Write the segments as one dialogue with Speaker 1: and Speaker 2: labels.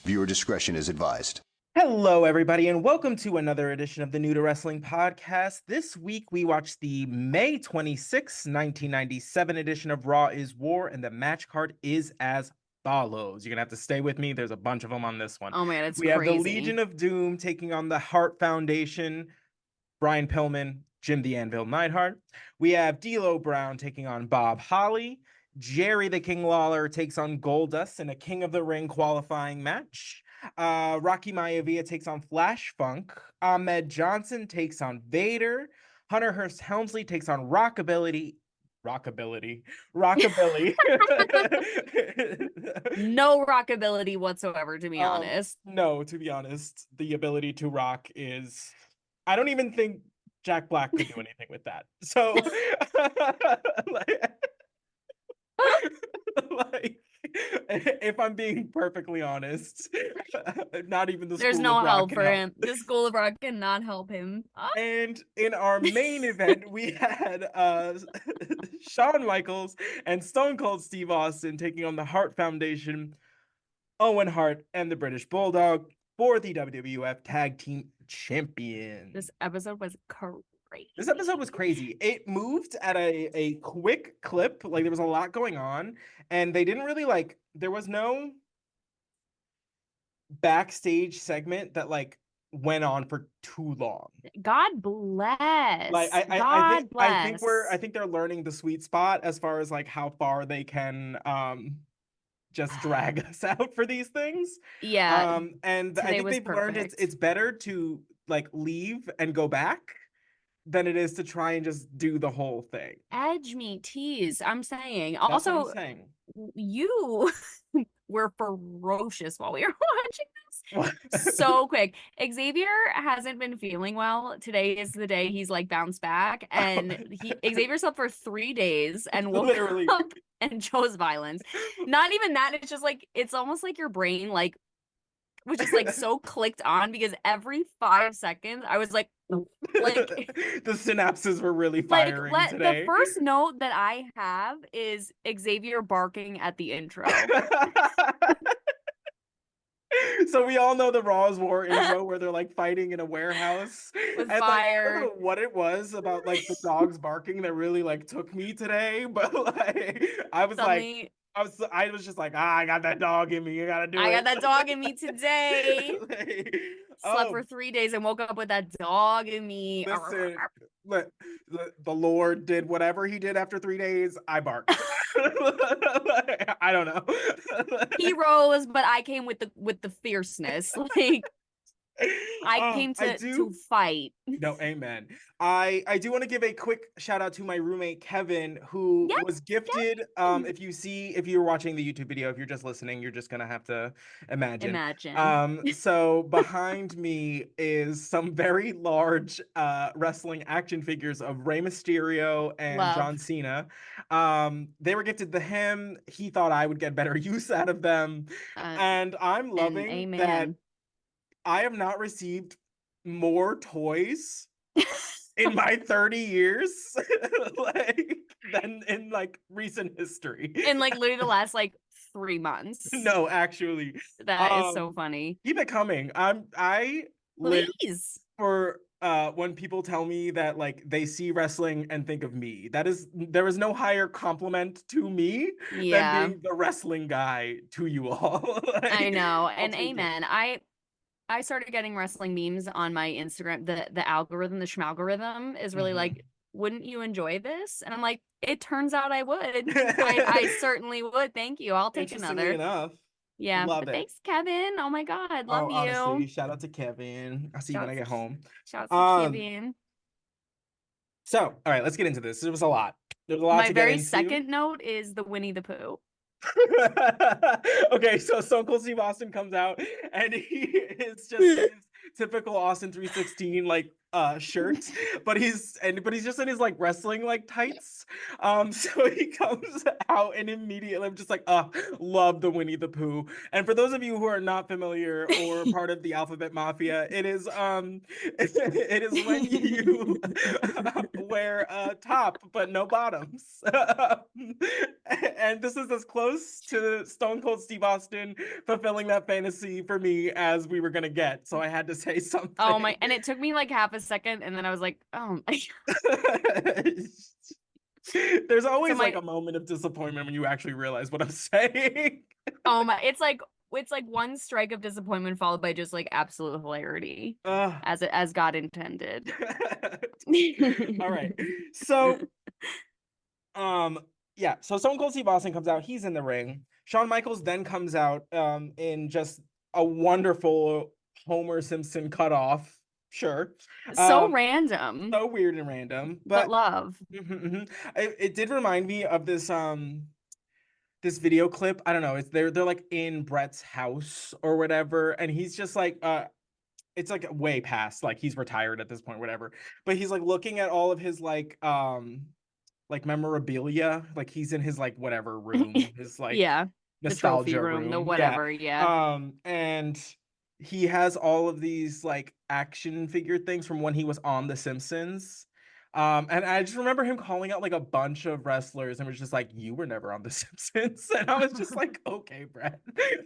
Speaker 1: Viewer discretion is advised.
Speaker 2: Hello, everybody, and welcome to another edition of the New to Wrestling podcast. This week, we watched the May 26, 1997 edition of Raw is War, and the match card is as follows. You're going to have to stay with me. There's a bunch of them on this one.
Speaker 3: Oh, man, it's
Speaker 2: We
Speaker 3: crazy.
Speaker 2: have the Legion of Doom taking on the Hart Foundation, Brian Pillman, Jim the Anvil Neidhart. We have D'Lo Brown taking on Bob Holly. Jerry the King Lawler takes on Goldust in a King of the Ring qualifying match. Rocky Maivia takes on Flash Funk. Ahmed Johnson takes on Vader. Hunter Hearst Helmsley takes on Rockabilly.
Speaker 3: No rockability whatsoever, to be honest.
Speaker 2: No, to be honest, the ability to rock is... I don't even think Jack Black could do anything with that. So, like, if I'm being perfectly honest, not even the
Speaker 3: There's
Speaker 2: School
Speaker 3: no
Speaker 2: of Rock
Speaker 3: help
Speaker 2: can
Speaker 3: for
Speaker 2: help.
Speaker 3: him. The School of Rock cannot help him.
Speaker 2: And in our main event, we had Shawn Michaels and Stone Cold Steve Austin taking on the Hart Foundation, Owen Hart, and the British Bulldog for the WWF Tag Team Champions.
Speaker 3: This episode was crazy.
Speaker 2: This episode was crazy. It moved at a quick clip. Like, there was a lot going on, and they didn't really, like, there was no backstage segment that, like, went on for too long.
Speaker 3: God bless.
Speaker 2: Like,
Speaker 3: God bless.
Speaker 2: I think they're learning the sweet spot as far as, like, how far they can just drag us out for these things.
Speaker 3: Yeah.
Speaker 2: And I think they've learned it's better to, like, leave and go back than it is to try and just do the whole thing.
Speaker 3: Edge me, tease. I'm saying.
Speaker 2: That's
Speaker 3: also,
Speaker 2: what I'm saying.
Speaker 3: You were ferocious while we were watching this. So quick. Xavier hasn't been feeling well. Today is the day he's like bounced back, and Xavier slept for 3 days and woke up and chose violence. Not even that. It's just like, it's almost like your brain like was just like so clicked on, because every 5 seconds I was like
Speaker 2: the synapses were really firing today.
Speaker 3: The first note that I have is Xavier barking at the intro.
Speaker 2: So we all know the Raw's War intro where they're like fighting in a warehouse
Speaker 3: with
Speaker 2: and,
Speaker 3: fire.
Speaker 2: Like, I don't know what it was about like the dogs barking that really like took me today, but like I was just like, I got that dog in me. You gotta do it.
Speaker 3: I got that dog in me today. Slept for 3 days and woke up with that dog in me.
Speaker 2: Listen, the Lord did whatever he did after 3 days. I barked. I don't know.
Speaker 3: He rose, but I came with the fierceness. Like, I came to fight.
Speaker 2: No, amen. I do want to give a quick shout out to my roommate Kevin, who was gifted. If you're watching the YouTube video, if you're just listening, you're just gonna have to imagine. So behind me is some very large wrestling action figures of Rey Mysterio and John Cena. They were gifted to him. He thought I would get better use out of them, and I'm loving that. I have not received more toys in my 30 years like than in like recent history.
Speaker 3: In like literally the last like 3 months.
Speaker 2: No, actually.
Speaker 3: That is so funny.
Speaker 2: Keep it coming. I live for when people tell me that like they see wrestling and think of me. There is no higher compliment to me than being the wrestling guy to you all. Like,
Speaker 3: I know. And amen. I started getting wrestling memes on my Instagram. The algorithm, the schmalgorithm is really like, wouldn't you enjoy this? And I'm like, it turns out I would. I certainly would. Thank you. I'll take another.
Speaker 2: Enough.
Speaker 3: Yeah. But thanks, Kevin. Oh my God. Love you.
Speaker 2: Honestly, shout out to Kevin. I'll see you when I get home.
Speaker 3: Shout out to Kevin.
Speaker 2: So, all right, let's get into this. There was a lot. There's a lot
Speaker 3: my
Speaker 2: to get
Speaker 3: very
Speaker 2: into.
Speaker 3: second note is the Winnie the Pooh.
Speaker 2: Okay, so Stone Cold Steve Austin comes out and he is just typical Austin 316 like shirt, but he's just in his like wrestling like tights. So he comes out and immediately I'm just like, love the Winnie the Pooh. And for those of you who are not familiar or part of the Alphabet Mafia, it is it is when you wear a top but no bottoms. And this is as close to Stone Cold Steve Austin fulfilling that fantasy for me as we were gonna get. So I had to say something.
Speaker 3: Oh my, and it took me like half a second, and then I was like, oh my.
Speaker 2: There's always
Speaker 3: So
Speaker 2: like a moment of disappointment when you actually realize what I'm saying.
Speaker 3: Oh my, it's like one strike of disappointment followed by just like absolute hilarity, as God intended.
Speaker 2: All right. So yeah, so Stone Cold Steve Austin comes out, he's in the ring. Shawn Michaels then comes out in just a wonderful Homer Simpson cutoff. Sure.
Speaker 3: So random.
Speaker 2: So weird and random,
Speaker 3: but love.
Speaker 2: It did remind me of this video clip. I don't know. It's they're like in Brett's house or whatever, and he's just like it's like way past, like he's retired at this point, whatever. But he's like looking at all of his like memorabilia, like he's in his like whatever room, his like
Speaker 3: yeah,
Speaker 2: nostalgia
Speaker 3: the trophy room, the
Speaker 2: room.
Speaker 3: whatever, yeah.
Speaker 2: And he has all of these like action figure things from when he was on The Simpsons. And I just remember him calling out like a bunch of wrestlers and was just like, "You were never on The Simpsons." And I was just like, "Okay, Brett."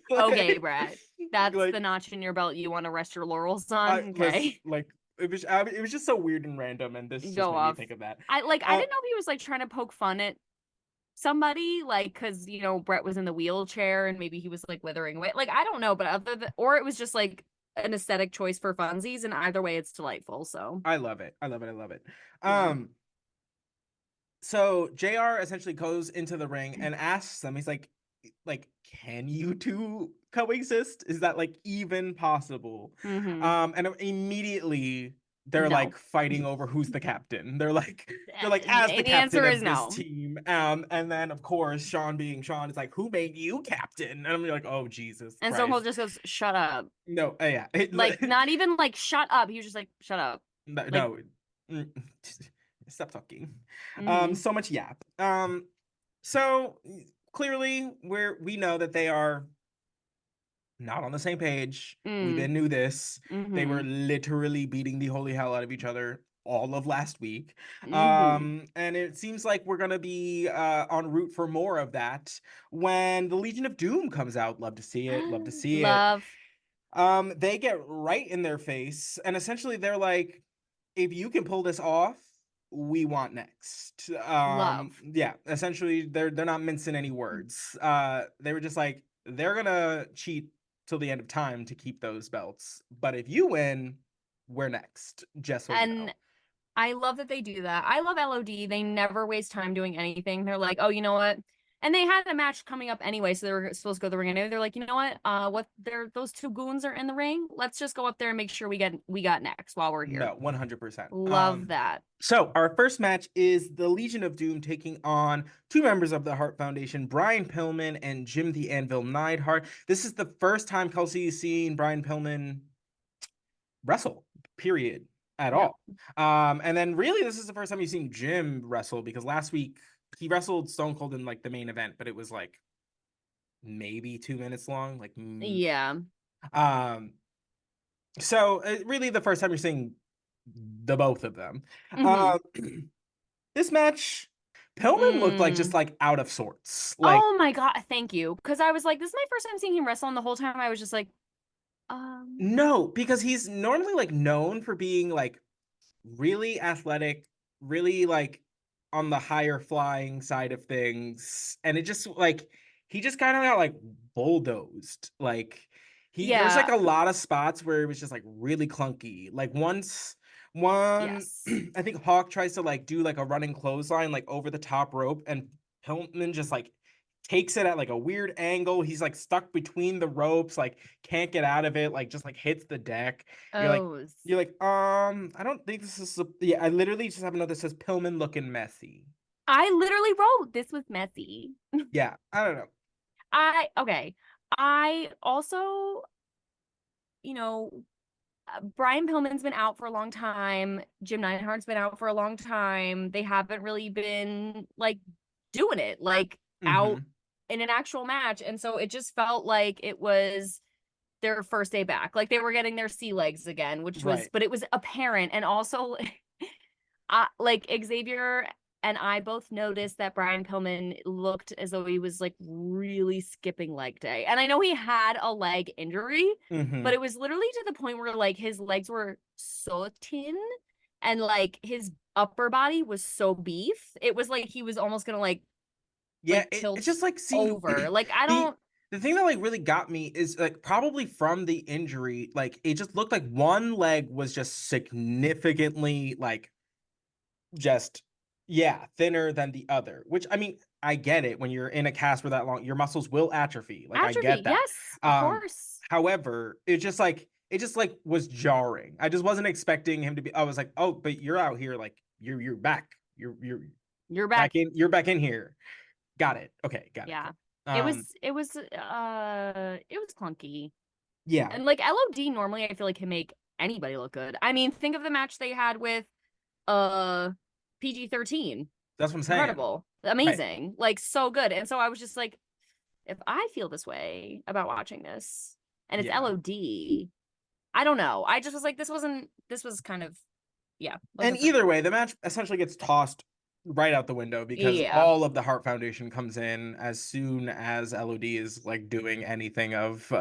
Speaker 3: Okay, Brett. That's like, the notch in your belt you want to rest your laurels on. Okay.
Speaker 2: Like it was just so weird and random, and this just made me think of that.
Speaker 3: I didn't know if he was like trying to poke fun at somebody, like, because Brett was in the wheelchair and maybe he was like withering away. Like, I don't know, but or it was just like an aesthetic choice for funsies, and either way it's delightful. So
Speaker 2: I love it. Yeah. So JR essentially goes into the ring and asks them, he's like, can you two coexist? Is that like even possible? And immediately they're like fighting over who's the captain. They're like as the captain of this team. And then of course Shawn being Shawn is like, who made you captain? And I'm like, oh Jesus.
Speaker 3: And Stone Cold just goes, shut up.
Speaker 2: No, yeah.
Speaker 3: Like not even like shut up. He was just like, shut up.
Speaker 2: No. Stop talking. So much yap. So clearly we know that they are not on the same page. We then knew this. They were literally beating the holy hell out of each other all of last week. And it seems like we're gonna be en route for more of that when the Legion of Doom comes out. Love to see it. Love to see it. They get right in their face, and essentially they're like, if you can pull this off, we want next. Yeah, essentially they're not mincing any words. They were just like, they're gonna cheat till the end of time to keep those belts, but if you win, we're next. Just so you know.
Speaker 3: I love that they do that. I love LOD. They never waste time doing anything. They're like, oh, you know what? And they had a match coming up anyway, so they were supposed to go to the ring anyway. They're like, you know what? Those two goons are in the ring. Let's just go up there and make sure we got next while we're here.
Speaker 2: No, 100%.
Speaker 3: Love that.
Speaker 2: So our first match is the Legion of Doom taking on two members of the Hart Foundation, Brian Pillman and Jim the Anvil Neidhart. This is the first time Kelsey has seen Brian Pillman wrestle, period, at all. And then really this is the first time you've seen Jim wrestle, because last week he wrestled Stone Cold in like the main event, but it was like maybe 2 minutes long. Like,
Speaker 3: yeah.
Speaker 2: So really the first time you're seeing the both of them. This match, Pillman looked like just like out of sorts. Like,
Speaker 3: oh my god, thank you. Because I was like, this is my first time seeing him wrestle, and the whole time I was just like,
Speaker 2: no, because he's normally like known for being like really athletic, really like on the higher flying side of things, and it just like he just kind of got like bulldozed. Like there's like a lot of spots where it was just like really clunky. Like I think Hawk tries to like do like a running clothesline like over the top rope, and Pillman just like takes it at like a weird angle. He's like stuck between the ropes, like can't get out of it, like just like hits the deck. You're like, I don't think this is I literally just have a note that says Pillman looking messy.
Speaker 3: I literally wrote this was messy.
Speaker 2: Yeah, I don't know.
Speaker 3: I also, Brian Pillman's been out for a long time. Jim Neidhart's been out for a long time. They haven't really been like doing it like out
Speaker 2: Hmm.
Speaker 3: in an actual match. And so it just felt like it was their first day back. Like they were getting their sea legs again, which was,
Speaker 2: Right.
Speaker 3: but it was apparent. And also, like Xavier and I both noticed that Brian Pillman looked as though he was like really skipping leg day. And I know he had a leg injury, but
Speaker 2: Hmm.
Speaker 3: it was literally to the point where like his legs were so thin and like his upper body was so beef. It was like he was almost gonna
Speaker 2: Yeah, it's
Speaker 3: tilt
Speaker 2: just like seeing
Speaker 3: over. Like I
Speaker 2: the
Speaker 3: don't
Speaker 2: the thing that like really got me is like probably from the injury, like it just looked like one leg was just significantly like just yeah, thinner than the other. Which I mean, I get it when you're in a cast for that long, your muscles will atrophy. Like I
Speaker 3: atrophy.
Speaker 2: get that.
Speaker 3: Yes, of
Speaker 2: Um,
Speaker 3: course.
Speaker 2: however, it just like was jarring. I just wasn't expecting him to be. I was like, oh, but you're out here, like you're back. You're
Speaker 3: You're
Speaker 2: back
Speaker 3: back.
Speaker 2: in. You're back in here. Got it. Okay, got it.
Speaker 3: Yeah.
Speaker 2: Cool. Um,
Speaker 3: It was clunky.
Speaker 2: yeah,
Speaker 3: And like LOD normally I feel like can make anybody look good. I mean, think of the match they had with uh PG-13.
Speaker 2: that's what I'm saying.
Speaker 3: Incredible.
Speaker 2: Right.
Speaker 3: Amazing. Like so good. And so I was just like, if I feel this way about watching this and it's
Speaker 2: Yeah.
Speaker 3: LOD, I don't know. I just was like, this was kind of, yeah,
Speaker 2: And
Speaker 3: wasn't for
Speaker 2: either
Speaker 3: me.
Speaker 2: way, the match essentially gets tossed right out the window because
Speaker 3: Yeah.
Speaker 2: all of the Hart Foundation comes in as soon as LOD is like doing anything of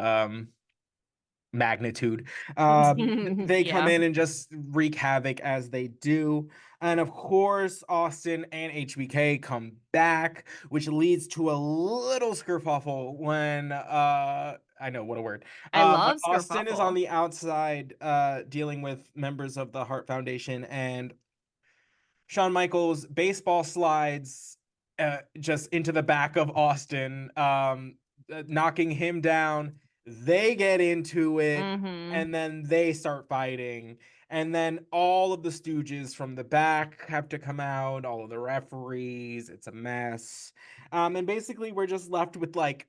Speaker 2: magnitude. They come
Speaker 3: Yeah.
Speaker 2: in and just wreak havoc as they do. And of course, Austin and HBK come back, which leads to a little skerfuffle when I know what a word.
Speaker 3: I
Speaker 2: But
Speaker 3: love
Speaker 2: Austin is on
Speaker 3: Skerfuffle.
Speaker 2: the outside dealing with members of the Hart Foundation, and Shawn Michaels baseball slides just into the back of Austin, knocking him down. They get into it,
Speaker 3: Mm-hmm.
Speaker 2: and then they start fighting. And then all of the Stooges from the back have to come out, all of the referees. It's a mess. And basically, we're just left with like,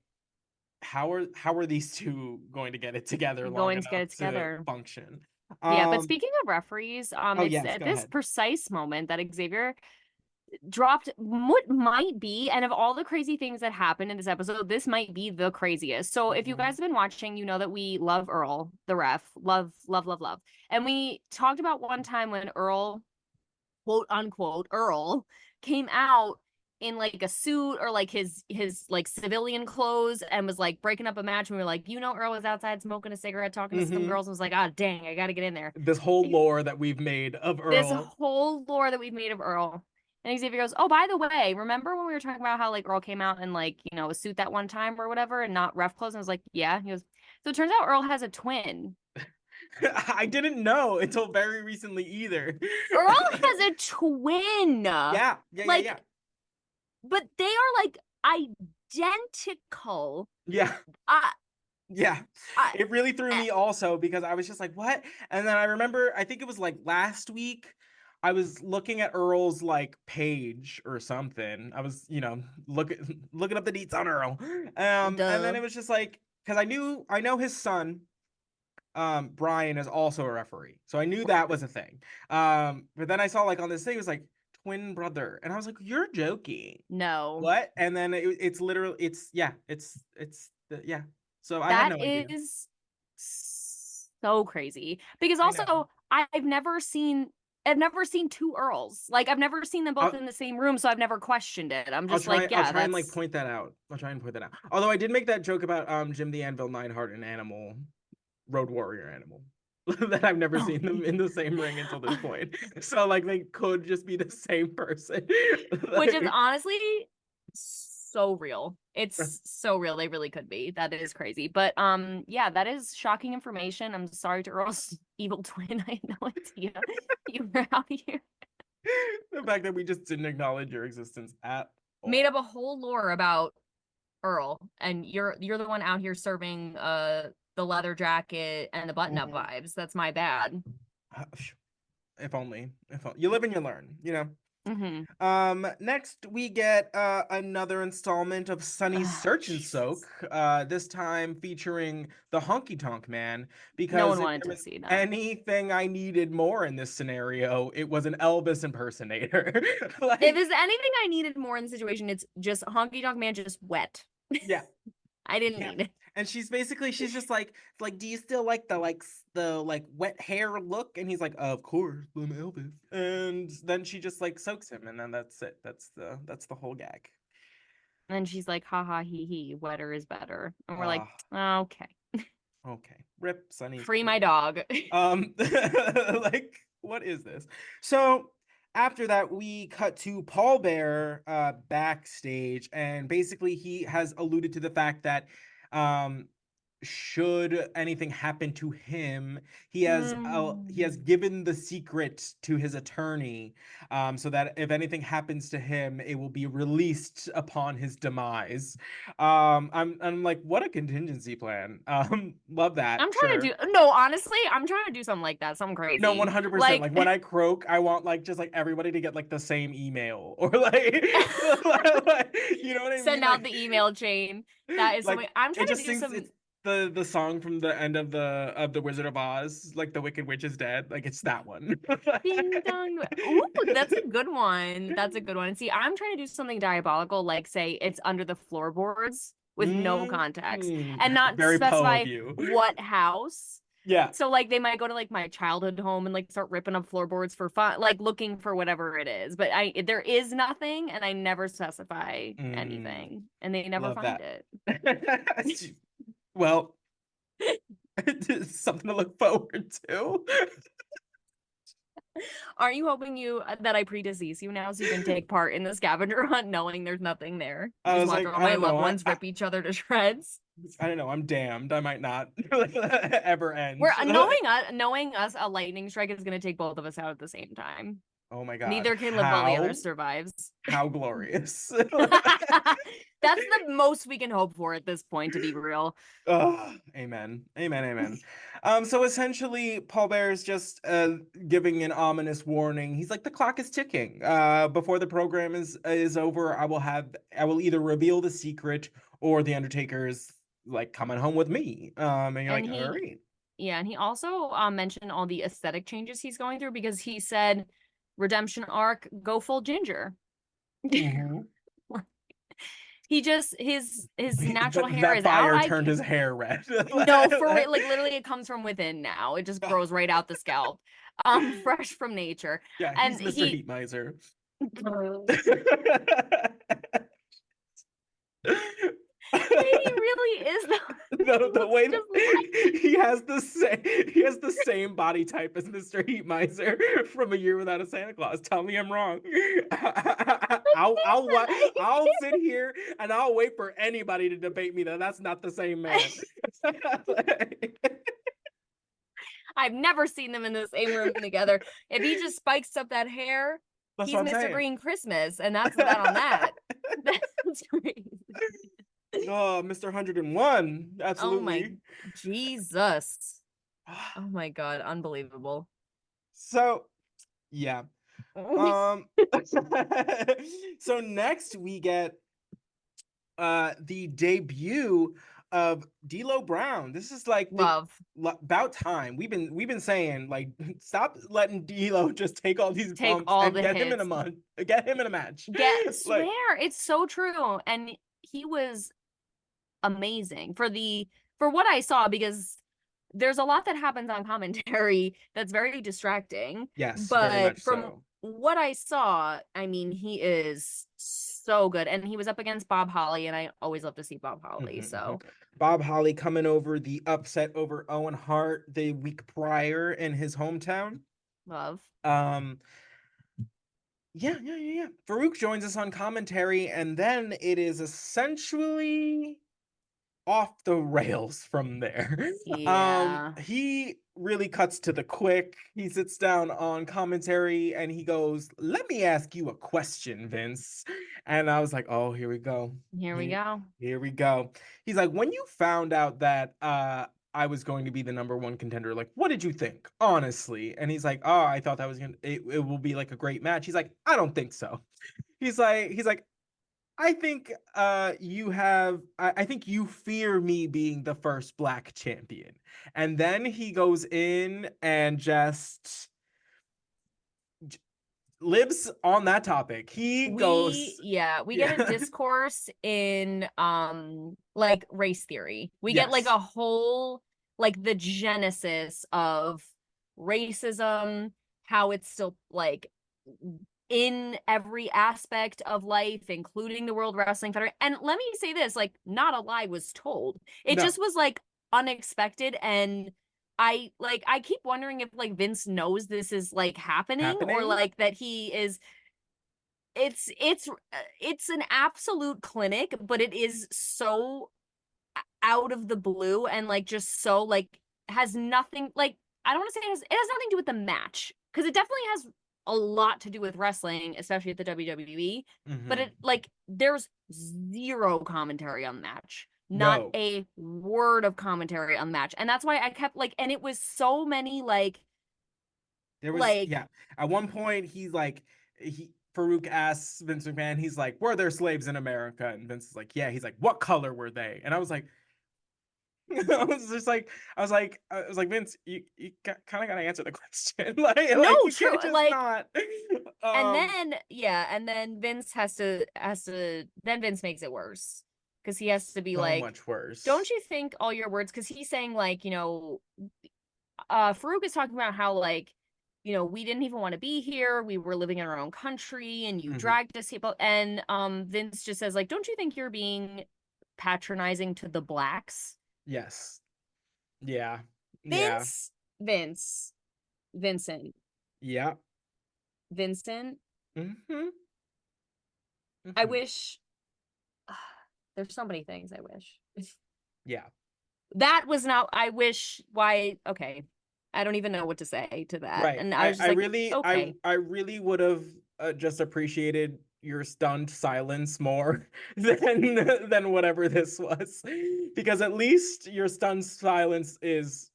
Speaker 2: how are these two going to get it together long
Speaker 3: Going to get
Speaker 2: enough
Speaker 3: it
Speaker 2: to
Speaker 3: together.
Speaker 2: function?
Speaker 3: Yeah, but
Speaker 2: Um,
Speaker 3: speaking of referees,
Speaker 2: oh
Speaker 3: it's
Speaker 2: yes,
Speaker 3: at
Speaker 2: go
Speaker 3: this
Speaker 2: ahead.
Speaker 3: precise moment that Xavier dropped what might be, and of all the crazy things that happened in this episode, this might be the craziest. So if you
Speaker 2: Mhm.
Speaker 3: guys have been watching, you know that we love Earl, the ref, love, love, love, love. And we talked about one time when Earl, quote unquote, Earl came out in like a suit or like his like civilian clothes and was like breaking up a match. And we were like, Earl was outside smoking a cigarette, talking to some
Speaker 2: Mhm.
Speaker 3: girls, and was like, ah, dang, I gotta get in there.
Speaker 2: This whole lore that we've made of
Speaker 3: This
Speaker 2: Earl.
Speaker 3: whole lore that we've made of Earl. And Xavier goes, oh, by the way, remember when we were talking about how like Earl came out in like, a suit that one time or whatever and not ref clothes? And I was like, yeah. He goes, so it turns out Earl has a twin.
Speaker 2: I didn't know until very recently either.
Speaker 3: Earl has a twin.
Speaker 2: Yeah, yeah, yeah, yeah.
Speaker 3: Like, but they are like identical.
Speaker 2: Yeah,
Speaker 3: I,
Speaker 2: yeah.
Speaker 3: I,
Speaker 2: It really threw
Speaker 3: I
Speaker 2: me also because I was just like, what? And then I remember, I think it was like last week, I was looking at Earl's like page or something. I was, looking up the deets on Earl. And then
Speaker 3: duh.
Speaker 2: it was just like, because I know his son, Brian is also a referee. So I knew that was a thing. But then I saw like on this thing, it was like twin brother. And I was like, you're joking.
Speaker 3: No.
Speaker 2: What? And then it's literally, yeah, yeah. So I had
Speaker 3: That
Speaker 2: no idea.
Speaker 3: is so crazy because
Speaker 2: I know.
Speaker 3: also I've never seen two Earls. Like I've never seen them both
Speaker 2: I'll,
Speaker 3: in the same room, so I've never questioned it. I'm
Speaker 2: I'll
Speaker 3: just
Speaker 2: try,
Speaker 3: like,
Speaker 2: I'll
Speaker 3: yeah,
Speaker 2: try and like
Speaker 3: that's
Speaker 2: point that out. I'll try and point that out. Although I did make that joke about Jim the Anvil, Neidhart, and Animal, Road Warrior Animal. That I've never
Speaker 3: oh.
Speaker 2: seen them in the same ring until this point. So like they could just be the same person.
Speaker 3: Which is
Speaker 2: Like,
Speaker 3: honestly so real. It's so real. They really could be. That is crazy. But yeah, that is shocking information. I'm sorry to Earl's evil twin. I had no idea you were out here.
Speaker 2: the fact that we just didn't acknowledge your existence at
Speaker 3: Made
Speaker 2: all.
Speaker 3: up a whole lore about Earl, and you're the one out here serving the leather jacket and the button up
Speaker 2: Mhm.
Speaker 3: vibes. That's my bad.
Speaker 2: If only. You live and you learn, you know. Next we get another installment of Sunny's Search and Soak, this time featuring the Honky Tonk Man,
Speaker 3: No
Speaker 2: because
Speaker 3: one
Speaker 2: if
Speaker 3: wanted
Speaker 2: there
Speaker 3: to
Speaker 2: was
Speaker 3: see that.
Speaker 2: anything I needed more in this scenario, it was an Elvis impersonator.
Speaker 3: If
Speaker 2: Like,
Speaker 3: there's anything I needed more in the situation, it's just Honky Tonk Man just wet.
Speaker 2: yeah.
Speaker 3: I didn't
Speaker 2: Yeah.
Speaker 3: need it.
Speaker 2: And she's just like, do you still like the wet hair look? And he's like, of course, I'm Elvis. And then she just like soaks him, and then that's it. That's the whole gag.
Speaker 3: And she's like, ha ha he he, wetter is better. And we're like,
Speaker 2: Ah,
Speaker 3: okay.
Speaker 2: okay. Rip Sunny's
Speaker 3: Free my
Speaker 2: career.
Speaker 3: dog.
Speaker 2: Like, what is this? So after that, we cut to Paul Bear backstage, and basically he has alluded to the fact that um should anything happen to him, he has given the secret to his attorney, so that if anything happens to him, it will be released upon his demise. I'm like, what a contingency plan. Love that.
Speaker 3: I'm trying to
Speaker 2: Sure.
Speaker 3: do no, honestly, I'm trying to do something like that, something
Speaker 2: No,
Speaker 3: crazy.
Speaker 2: 100%.
Speaker 3: Like
Speaker 2: Like when I croak, I want like just like everybody to get like the same email, or like, like, you know what I mean?
Speaker 3: send out
Speaker 2: Like,
Speaker 3: the email chain. That is something
Speaker 2: like
Speaker 3: I'm
Speaker 2: it
Speaker 3: trying to
Speaker 2: just
Speaker 3: do
Speaker 2: seems
Speaker 3: some
Speaker 2: it's the song from the end of the Wizard of Oz, like the Wicked Witch is dead. Like it's that one.
Speaker 3: ding dong. Ooh, that's a good one. That's a good one. See, I'm trying to do something diabolical, like say it's under the floorboards with no context and not
Speaker 2: Very Poe of
Speaker 3: specify
Speaker 2: you.
Speaker 3: what house.
Speaker 2: Yeah.
Speaker 3: So like they might go to like my childhood home and like start ripping up floorboards for fun, like looking for whatever it is. But I there is nothing and I never specify anything and they never
Speaker 2: Love
Speaker 3: find
Speaker 2: that.
Speaker 3: it.
Speaker 2: Well, it's something to look forward to.
Speaker 3: Aren't you hoping you that I predecease you now so you can take part in the scavenger hunt knowing there's nothing there? You
Speaker 2: I
Speaker 3: just
Speaker 2: was
Speaker 3: watch
Speaker 2: like,
Speaker 3: all
Speaker 2: I
Speaker 3: my
Speaker 2: don't
Speaker 3: loved
Speaker 2: know.
Speaker 3: ones rip each other to shreds.
Speaker 2: I don't know. I'm damned. I might not ever end.
Speaker 3: We're knowing us, a lightning strike is gonna take both of us out at the same time.
Speaker 2: Oh my God.
Speaker 3: Neither can live while the other survives.
Speaker 2: How glorious.
Speaker 3: That's the most we can hope for at this point, to be real.
Speaker 2: Oh, amen. Amen. Amen. So essentially, Paul Bear is just giving an ominous warning. He's like, the clock is ticking. Before the program is over, I will either reveal the secret, or the Undertaker's like coming home with me. And you're
Speaker 3: And
Speaker 2: like, all right.
Speaker 3: yeah, and he also mentioned all the aesthetic changes he's going through because he said, redemption arc, go full ginger.
Speaker 2: Mhm.
Speaker 3: He just his natural hair
Speaker 2: That
Speaker 3: is out.
Speaker 2: fire
Speaker 3: I
Speaker 2: turned his hair red.
Speaker 3: no, for it, like literally it comes from within now. It just grows right out the scalp. Fresh from nature.
Speaker 2: Yeah, he's
Speaker 3: And
Speaker 2: Mr.
Speaker 3: he
Speaker 2: Heat Miser.
Speaker 3: he really is
Speaker 2: The
Speaker 3: looks
Speaker 2: way
Speaker 3: just like
Speaker 2: he has the same body type as Mr. Heat Miser from A Year Without a Santa Claus. Tell me I'm wrong. I'll sit here and I'll wait for anybody to debate me that that's not the same man.
Speaker 3: I've never seen them in the same room together. If he just spikes up that hair,
Speaker 2: That's
Speaker 3: he's
Speaker 2: what I'm
Speaker 3: Mr.
Speaker 2: saying.
Speaker 3: Green Christmas, and that's that on that. That's crazy.
Speaker 2: Oh, Mr. 101.
Speaker 3: Oh my
Speaker 2: Absolutely.
Speaker 3: Jesus. Oh my God, unbelievable.
Speaker 2: So, yeah. So next we get the debut of D'Lo Brown. This is like
Speaker 3: Love.
Speaker 2: about time. We've been saying like, stop letting D'Lo just take all these
Speaker 3: Take
Speaker 2: bumps
Speaker 3: all
Speaker 2: and
Speaker 3: the
Speaker 2: get him in a
Speaker 3: hits.
Speaker 2: month, get him in a match. Like,
Speaker 3: Swear, it's so true. And he was amazing for what I saw because there's a lot that happens on commentary that's very distracting.
Speaker 2: yes, very
Speaker 3: But
Speaker 2: much
Speaker 3: from
Speaker 2: so.
Speaker 3: what I saw, I mean, he is so good. And he was up against Bob Holly, and I always love to see Bob Holly.
Speaker 2: Mhm, mhm.
Speaker 3: So
Speaker 2: Bob Holly coming over the upset over Owen Hart the week prior in his hometown.
Speaker 3: love.
Speaker 2: Um, yeah. Farouk joins us on commentary, and then it is essentially off the rails from there.
Speaker 3: Yeah.
Speaker 2: He really cuts to the quick. He sits down on commentary and he goes, "Let me ask you a question, Vince." And I was like, "Oh, here we go.
Speaker 3: Here we go.
Speaker 2: Here we go." He's like, "When you found out that I was going to be the number one contender. Like, what did you think, honestly? And he's like, oh, I thought that was it will be like a great match. He's like, I don't think so. He's like, I think I think you fear me being the first black champion. And then he goes in and just lives on that topic. He goes,
Speaker 3: we get a discourse in like race theory. We get like
Speaker 2: yes,
Speaker 3: a whole like the genesis of racism, how it's still like in every aspect of life, including the World Wrestling Federation. And let me say this, like, not a lie was told. It
Speaker 2: no,
Speaker 3: just was like unexpected. And I keep wondering if like Vince knows this is like happening, or
Speaker 2: happening.
Speaker 3: like that he is it's an absolute clinic, but it is so out of the blue and like just so like has nothing like I don't want to say it has nothing to do with the match, because it definitely has a lot to do with wrestling, especially at the WWE. But
Speaker 2: Mm-hmm.
Speaker 3: it like there's zero commentary on the match. Not
Speaker 2: No,
Speaker 3: a word of commentary on the match. And that's why I kept like, and it was so many
Speaker 2: there was,
Speaker 3: like
Speaker 2: yeah. At one point, he's like, Farouk asks Vince McMahon, he's like, "Were there slaves in America?" And Vince is like, "Yeah." He's like, "What color were they?" And I was like, I was like, Vince, you kind of gotta answer the question.
Speaker 3: no,
Speaker 2: like you
Speaker 3: true.
Speaker 2: can't just
Speaker 3: Like
Speaker 2: not.
Speaker 3: and
Speaker 2: Um,
Speaker 3: then yeah, and then Vince has to then Vince makes it worse, because he has to be
Speaker 2: so
Speaker 3: like,
Speaker 2: much worse.
Speaker 3: don't you think all your words, because he's saying like, Farouk is talking about how like, we didn't even want to be here, we were living in our own country and you
Speaker 2: Hmm.
Speaker 3: dragged us here. And Vince just says like, don't you think you're being patronizing to the blacks?
Speaker 2: Yes. Yeah. Yeah.
Speaker 3: Vince, Vince, Vincent,
Speaker 2: Yeah.
Speaker 3: Vincent,
Speaker 2: Hmm.
Speaker 3: I
Speaker 2: Hmm.
Speaker 3: wish there's so many things I wish.
Speaker 2: Yeah.
Speaker 3: That was not, I wish, why, okay. I don't even know what to say to that.
Speaker 2: Right.
Speaker 3: And I was just like, okay.
Speaker 2: I really would have just appreciated your stunned silence more than whatever this was, because at least your stunned silence is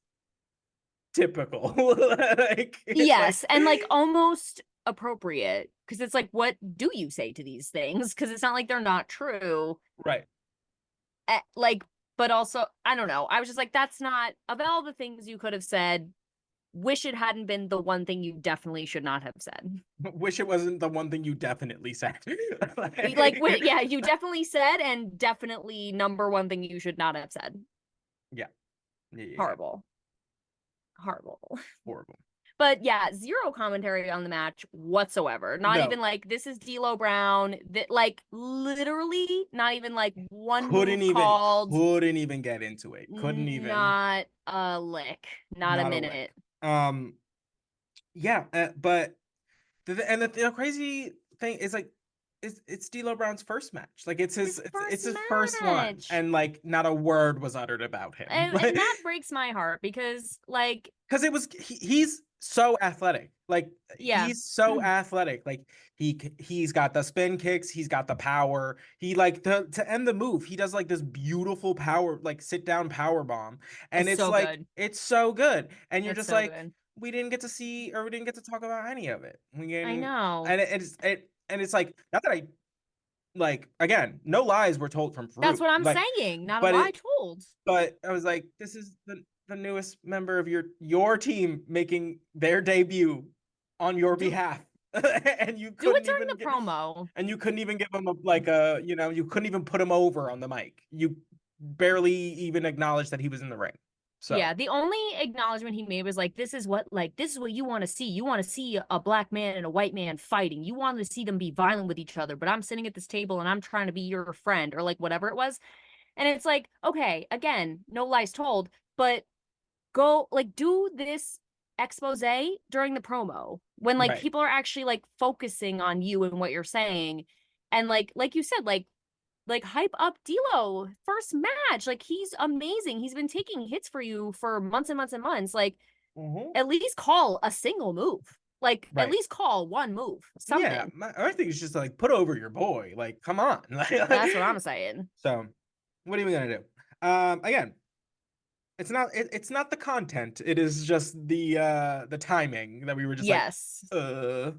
Speaker 2: typical. It's like
Speaker 3: Yes. And like almost appropriate, because it's like, what do you say to these things? Because it's not like they're not true.
Speaker 2: right.
Speaker 3: Like, but also, I don't know. I was just like, that's not, of all the things you could have said, wish it hadn't been the one thing you definitely should not have said.
Speaker 2: Wish it wasn't the one thing you definitely said.
Speaker 3: Like, yeah, you definitely said, and definitely number one thing you should not have said.
Speaker 2: Yeah. Yeah.
Speaker 3: Horrible. Horrible.
Speaker 2: Horrible.
Speaker 3: But yeah, zero commentary on the match whatsoever. Not
Speaker 2: No.
Speaker 3: even like, this is D'Lo Brown. That like literally not even like one
Speaker 2: couldn't
Speaker 3: move
Speaker 2: even
Speaker 3: called.
Speaker 2: couldn't even get into it. Couldn't even.
Speaker 3: Not a lick. Not a
Speaker 2: Not a lick.
Speaker 3: minute.
Speaker 2: Um. Yeah. But the crazy thing is like, it's D'Lo Brown's first match. Like
Speaker 3: His
Speaker 2: it's
Speaker 3: first
Speaker 2: his first one,
Speaker 3: match.
Speaker 2: and like not a word was uttered about him.
Speaker 3: And that breaks my heart, because like,
Speaker 2: Because he's so athletic. Like
Speaker 3: yeah.
Speaker 2: he's so athletic. Like he's got the spin kicks, he's got the power. He like to end the move, he does like this beautiful power, like sit down power bomb, and
Speaker 3: It's
Speaker 2: it's
Speaker 3: so
Speaker 2: like
Speaker 3: good.
Speaker 2: it's so good. And you're
Speaker 3: It's
Speaker 2: just
Speaker 3: so
Speaker 2: like,
Speaker 3: good.
Speaker 2: we didn't get to see, or we didn't get to talk about any of it. We
Speaker 3: I
Speaker 2: didn't,
Speaker 3: know.
Speaker 2: and it's like, not that I, like, again, no lies were told from
Speaker 3: That's
Speaker 2: Farouk.
Speaker 3: what I'm
Speaker 2: Like,
Speaker 3: saying. Not a
Speaker 2: but
Speaker 3: lie
Speaker 2: it
Speaker 3: told.
Speaker 2: but I was like, this is the newest member of your team making their debut on your
Speaker 3: Do
Speaker 2: behalf. and you
Speaker 3: do it
Speaker 2: couldn't
Speaker 3: during
Speaker 2: even
Speaker 3: the promo.
Speaker 2: you couldn't even give him a, like a, you couldn't even put him over on the mic. You barely even acknowledged that he was in the ring. So
Speaker 3: Yeah, the only acknowledgement he made was like, this is what you want to see. You want to see a black man and a white man fighting. You want to see them be violent with each other, but I'm sitting at this table and I'm trying to be your friend, or like whatever it was. And it's like, okay, again, no lies told, but go like do this expose during the promo when like
Speaker 2: right.
Speaker 3: people are actually like focusing on you and what you're saying. And like you said, like hype up D'Lo first match. Like, he's amazing. He's been taking hits for you for months and months and months. Like,
Speaker 2: Hmm.
Speaker 3: at least call a single move. Like, at
Speaker 2: Right.
Speaker 3: least call one move.
Speaker 2: Yeah,
Speaker 3: Something.
Speaker 2: I think it's just like, put over your boy. Like, come on.
Speaker 3: That's what I'm saying.
Speaker 2: So, what are we gonna do? Again, it's not the content. It is just the timing that we were just like,
Speaker 3: Yes,
Speaker 2: uh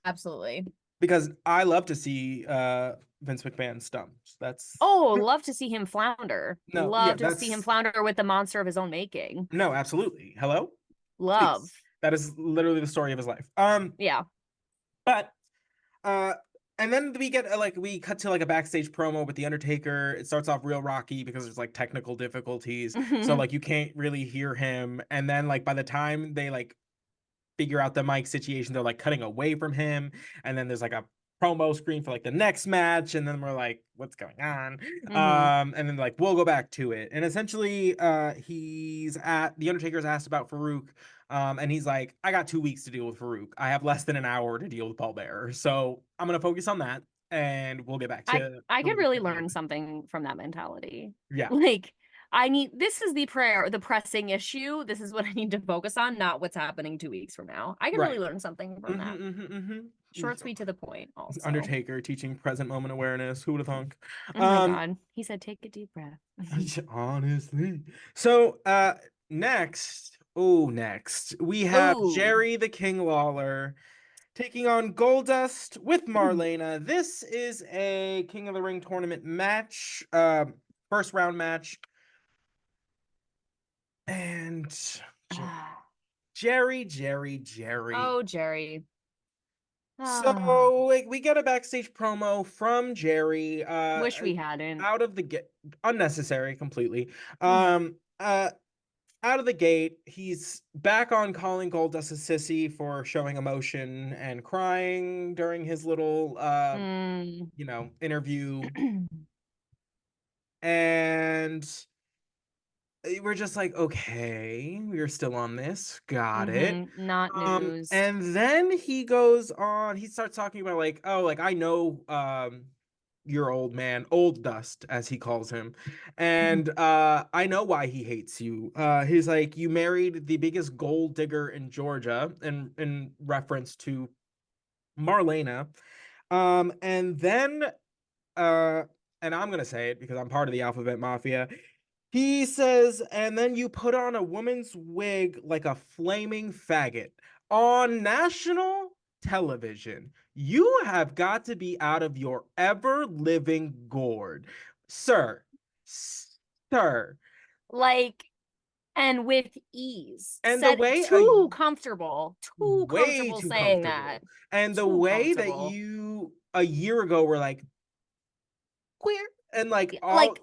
Speaker 3: absolutely.
Speaker 2: because I love to see Vince McMahon stumped. That's
Speaker 3: Oh, love to see him flounder.
Speaker 2: no, yeah,
Speaker 3: Love to see him
Speaker 2: that's
Speaker 3: flounder with the monster of his own making.
Speaker 2: no, absolutely. Hello?
Speaker 3: Love.
Speaker 2: Please. That is literally the story of his life.
Speaker 3: Yeah.
Speaker 2: But uh and then we get like we cut to like a backstage promo with the Undertaker. It starts off real rocky because there's like technical difficulties. So
Speaker 3: Hmm.
Speaker 2: like you can't really hear him. And then like by the time they like figure out the mic situation, they're like cutting away from him. And then there's like a promo screen for like the next match, and then we're like, what's going on?
Speaker 3: Hmm.
Speaker 2: And then like we'll go back to it. And essentially he's at the Undertaker's asked about Farouk. And he's like, I got 2 weeks to deal with Farouk. I have less than an hour to deal with Paul Bearer. So I'm gonna focus on that, and we'll get back to
Speaker 3: I could
Speaker 2: Farouk
Speaker 3: really
Speaker 2: in a little
Speaker 3: learn
Speaker 2: bit.
Speaker 3: something from that mentality.
Speaker 2: Yeah.
Speaker 3: Like, I need this is the pressing issue. This is what I need to focus on, not what's happening 2 weeks from now. I could really
Speaker 2: Right.
Speaker 3: learn something from that. Short, sweet, to the point, also.
Speaker 2: Undertaker teaching present moment awareness. Who would have thunk?
Speaker 3: Oh my
Speaker 2: Um,
Speaker 3: God. He said, take a deep breath.
Speaker 2: Honestly. So, next we have
Speaker 3: Oh.
Speaker 2: Jerry the King Lawler taking on Goldust with Marlena. This is a King of the Ring tournament match, first round match. And Jerry.
Speaker 3: Oh, Jerry. Ah,
Speaker 2: So like, we get a backstage promo from Jerry,
Speaker 3: wish we hadn't.
Speaker 2: out of the get unnecessary completely. Um, uh, Out of the gate, he's back on calling Goldust a sissy for showing emotion and crying during his little
Speaker 3: Mm.
Speaker 2: interview. And we're just like, okay, we're still on this. Got it.
Speaker 3: Not news.
Speaker 2: And then he goes on, he starts talking about like, oh, like I know your old man, old dust, as he calls him. And I know why he hates you. He's like, you married the biggest gold digger in Georgia, in reference to Marlena. And then uh and I'm gonna say it because I'm part of the Alphabet Mafia. He says, and then you put on a woman's wig like a flaming faggot on national television. You have got to be out of your ever living gourd. Sir, sir.
Speaker 3: Like, and with ease.
Speaker 2: And the
Speaker 3: Said
Speaker 2: way
Speaker 3: too
Speaker 2: way
Speaker 3: comfortable
Speaker 2: too
Speaker 3: saying that.
Speaker 2: comfortable. And the
Speaker 3: Too
Speaker 2: way that
Speaker 3: comfortable.
Speaker 2: you a year ago were like queer and like all
Speaker 3: Like,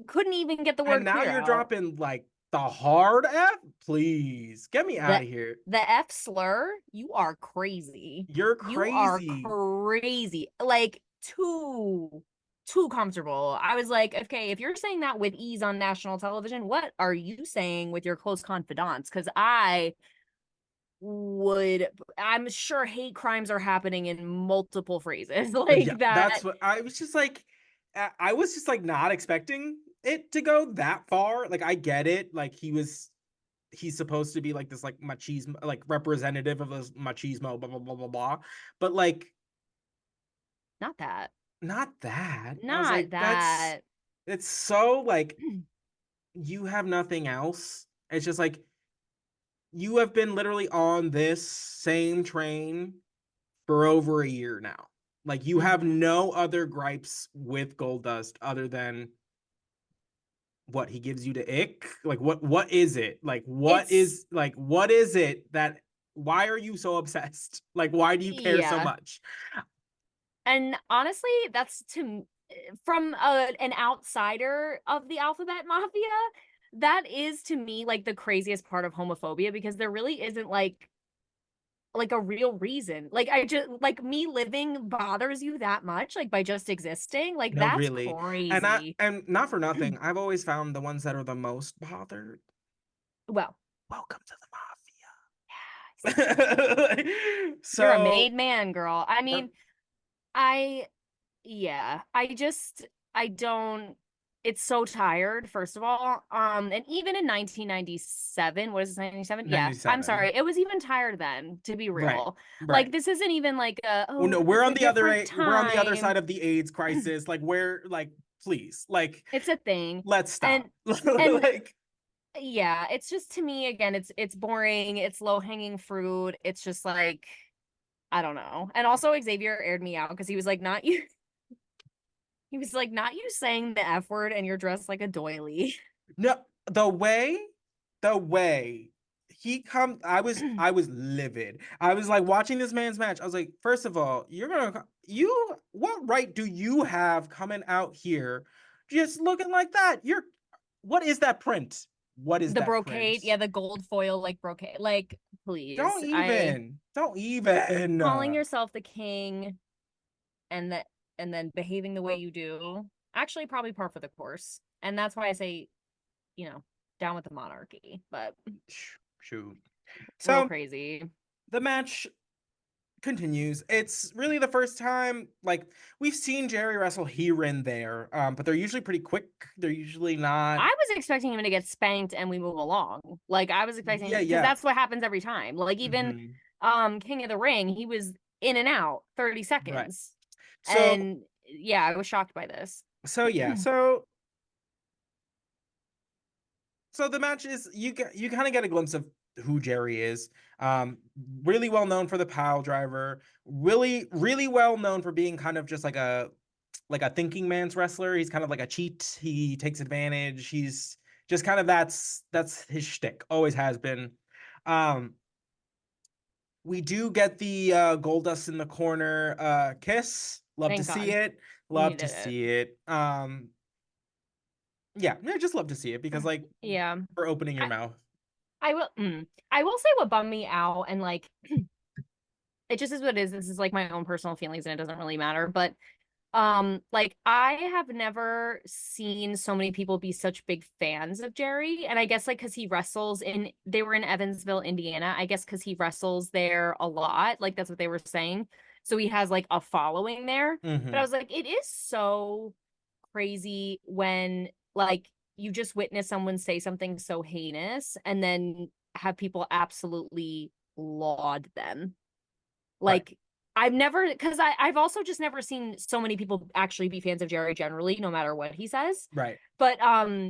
Speaker 3: couldn't even get the
Speaker 2: and
Speaker 3: word
Speaker 2: now
Speaker 3: queer
Speaker 2: you're
Speaker 3: out.
Speaker 2: dropping like the hard F? Please get me out
Speaker 3: The
Speaker 2: of here.
Speaker 3: the F slur, you are crazy.
Speaker 2: You're
Speaker 3: You are
Speaker 2: crazy.
Speaker 3: crazy. Like, too comfortable. I was like, okay, if you're saying that with ease on national television, what are you saying with your close confidants? Because I'm sure hate crimes are happening in multiple phrases
Speaker 2: Yeah,
Speaker 3: like
Speaker 2: that's
Speaker 3: that.
Speaker 2: what I was just like. I was just like not expecting it to go that far. Like I get it. Like he's supposed to be like this like machismo, like representative of this machismo, blah blah blah blah blah. But like
Speaker 3: Not that.
Speaker 2: not that. I was
Speaker 3: Not
Speaker 2: like, that's
Speaker 3: that.
Speaker 2: it's so like you have nothing else. It's just like you have been literally on this same train for over a year now. Like you have
Speaker 3: Mhm.
Speaker 2: no other gripes with Goldust other than what he gives you to ick. Like what is it?
Speaker 3: It's
Speaker 2: What is it that why are you so obsessed? Like why do you care so
Speaker 3: yeah.
Speaker 2: much?
Speaker 3: And honestly, that's from an outsider of the Alphabet Mafia, that is to me like the craziest part of homophobia because there really isn't like a real reason. Like I just like me living bothers you that much like by just existing. Like
Speaker 2: No,
Speaker 3: that's
Speaker 2: really.
Speaker 3: crazy.
Speaker 2: And not for nothing, I've always found the ones that are the most bothered.
Speaker 3: Well,
Speaker 2: Welcome to
Speaker 3: yeah,
Speaker 2: the mafia.
Speaker 3: you're a
Speaker 2: So
Speaker 3: made man, girl. I mean, I yeah, I don't it's so tired, first of all. And even in 1997, what is this, 97? Yeah, I'm
Speaker 2: 97.
Speaker 3: sorry. It was even tired then, to be
Speaker 2: Right.
Speaker 3: real. Like
Speaker 2: Right.
Speaker 3: this isn't even like
Speaker 2: Well, no,
Speaker 3: it's a different
Speaker 2: we're on the other side
Speaker 3: time.
Speaker 2: of the AIDS crisis. Like, please, like,
Speaker 3: It's a thing.
Speaker 2: let's
Speaker 3: And
Speaker 2: stop.
Speaker 3: and
Speaker 2: Like,
Speaker 3: Yeah, it's just, to me, again, it's boring, it's low-hanging fruit. It's just like, I don't know. And also Xavier aired me out because he was like, not you. He was like, not you saying the F word and you're dressed like a doily.
Speaker 2: No, the way he come, I was livid. I was like watching this man's match. I was like, first of all, what right do you have coming out here just looking like that? What is that print? What is
Speaker 3: The
Speaker 2: that print?
Speaker 3: brocade, yeah, the gold foil like brocade. Like,
Speaker 2: Don't
Speaker 3: please.
Speaker 2: even. Don't even.
Speaker 3: Calling yourself the king and that and then behaving the way you do, actually probably par for the course. And that's why I say, you know, down with the monarchy, but
Speaker 2: Shoot.
Speaker 3: real
Speaker 2: So
Speaker 3: crazy.
Speaker 2: the match continues. It's really the first time, like, we've seen Jerry wrestle here and there, but they're usually pretty quick. They're usually not.
Speaker 3: I was expecting him to get spanked and we move along. Like, I was expecting,
Speaker 2: Yeah,
Speaker 3: because
Speaker 2: yeah.
Speaker 3: that's what happens every time. Like, even
Speaker 2: Hmm.
Speaker 3: King of the Ring, he was in and out 30
Speaker 2: Right.
Speaker 3: seconds.
Speaker 2: So,
Speaker 3: And yeah, I was shocked by this.
Speaker 2: so yeah. So the match is, you kind of get a glimpse of who Jerry is. Um, really well known for the pile driver. Really, really well known for being kind of just like a thinking man's wrestler. He's kind of like a cheat. He takes advantage. He's just kind of, that's his shtick. Always has been. Um, we do get the Goldust in the corner kiss. Love to
Speaker 3: Thank
Speaker 2: see
Speaker 3: God.
Speaker 2: it. Love to
Speaker 3: Needed it.
Speaker 2: see it. Yeah, just love to see it because, like,
Speaker 3: Yeah.
Speaker 2: for opening your
Speaker 3: I,
Speaker 2: mouth.
Speaker 3: I will say what bummed me out, and like it just is what it is. This is like my own personal feelings and it doesn't really matter. But like, I have never seen so many people be such big fans of Jerry. And I guess like because he wrestles in they were in Evansville, Indiana. I guess because he wrestles there a lot. Like that's what they were saying. So he has like a following there. But I
Speaker 2: Hmm.
Speaker 3: was like, it is so crazy when like you just witness someone say something so heinous and then have people absolutely laud them.
Speaker 2: Right.
Speaker 3: Like, I've never, because I've also just never seen so many people actually be fans of Jerry generally, no matter what he says.
Speaker 2: Right.
Speaker 3: But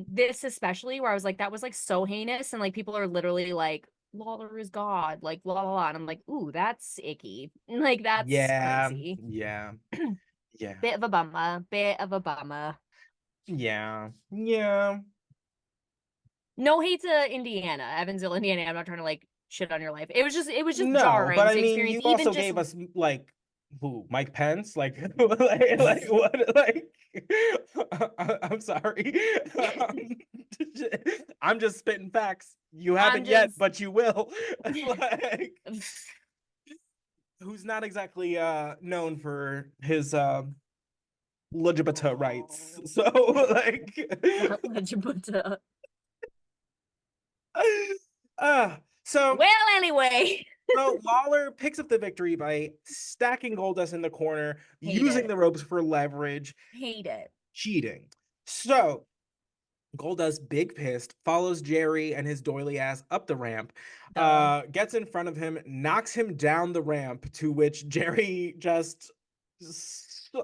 Speaker 3: this especially, where I was like, that was like so heinous, and like people are literally like, Lawler is God, like blah blah blah. And I'm like, ooh, that's icky. Like that's
Speaker 2: Yeah.
Speaker 3: crazy.
Speaker 2: Yeah. Yeah.
Speaker 3: Bit of a bummer. Bit of a bummer.
Speaker 2: Yeah. Yeah.
Speaker 3: No hate to Indiana, Evansville, Indiana. I'm not trying to like shit on your life. It was just
Speaker 2: No, but
Speaker 3: jarring
Speaker 2: I
Speaker 3: to
Speaker 2: mean,
Speaker 3: experience
Speaker 2: you
Speaker 3: even
Speaker 2: also
Speaker 3: just
Speaker 2: gave us, like, who? Mike Pence? Like, like what? Like, I'm sorry. Um, I'm just spitting facts. You
Speaker 3: I'm
Speaker 2: haven't yet,
Speaker 3: just
Speaker 2: but you will. Like, who's not exactly known for his LGBT rights.
Speaker 3: oh,
Speaker 2: So, like,
Speaker 3: not Lajibutta.
Speaker 2: so
Speaker 3: Well, anyway,
Speaker 2: So Lawler picks up the victory by stacking Goldust in the corner,
Speaker 3: hate
Speaker 2: using
Speaker 3: it.
Speaker 2: the ropes for leverage,
Speaker 3: Hate it.
Speaker 2: cheating. So Goldust, big pissed, follows Jerry and his doily ass up the ramp,
Speaker 3: Duh.
Speaker 2: gets in front of him, knocks him down the ramp, to which Jerry just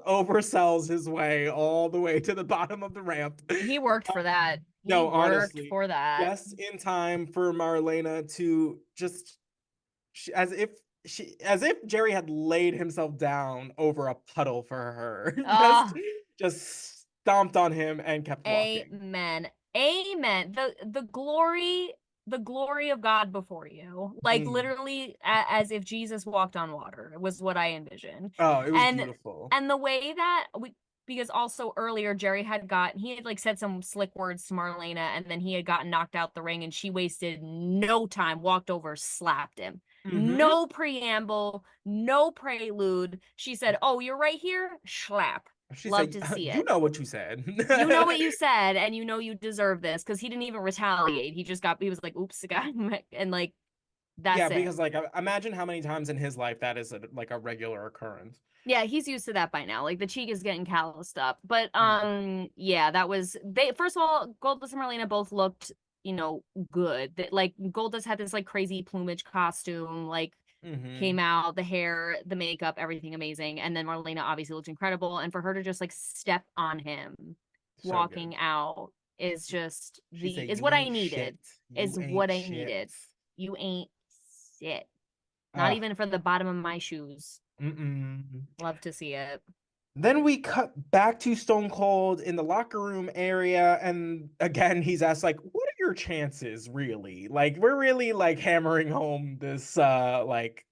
Speaker 2: oversells his way all the way to the bottom of the ramp.
Speaker 3: He worked for that. He
Speaker 2: No,
Speaker 3: worked
Speaker 2: honestly,
Speaker 3: for that.
Speaker 2: just in time for Marlena to just she, as if Jerry had laid himself down over a puddle for her. just
Speaker 3: Ah,
Speaker 2: just stomped on him and kept walking.
Speaker 3: amen. Amen. The glory of God before you. Like
Speaker 2: Mm.
Speaker 3: literally as if Jesus walked on water was what I envisioned.
Speaker 2: Oh, it was
Speaker 3: And
Speaker 2: beautiful.
Speaker 3: and the way that we because also earlier he had like said some slick words to Marlena, and then he had gotten knocked out the ring and she wasted no time, walked over, slapped him.
Speaker 2: Hmm.
Speaker 3: No preamble, no prelude. She said, "Oh, you're right here." Slap.
Speaker 2: She
Speaker 3: Love
Speaker 2: said,
Speaker 3: to see
Speaker 2: "You
Speaker 3: it.
Speaker 2: know what you said."
Speaker 3: You know what you said, and you know you deserve this, because he didn't even retaliate. He was like, "Oops, guy," and like
Speaker 2: Yeah,
Speaker 3: that's it.
Speaker 2: because, like, imagine how many times in his life that is like a regular occurrence.
Speaker 3: Yeah, he's used to that by now. Like the cheek is getting calloused up. But
Speaker 2: Mm.
Speaker 3: yeah, that was they first of all, Goldust and Marlena both looked, good. Like Goldust had this like crazy plumage costume, like
Speaker 2: Hmm.
Speaker 3: came out, the hair, the makeup, everything amazing. And then Marlena obviously looked incredible. And for her to just like step on him
Speaker 2: So good.
Speaker 3: walking out, is just
Speaker 2: She said,
Speaker 3: is
Speaker 2: "You
Speaker 3: what I
Speaker 2: ain't
Speaker 3: needed.
Speaker 2: shit. You
Speaker 3: Is
Speaker 2: ain't
Speaker 3: what I
Speaker 2: shit."
Speaker 3: needed. You ain't shit. Not
Speaker 2: Uh,
Speaker 3: even for the bottom of my shoes.
Speaker 2: mm-mm.
Speaker 3: Love to see it.
Speaker 2: Then we cut back to Stone Cold in the locker room area, and again he's asked like, "What are your chances, really? Like, we're really like hammering home this like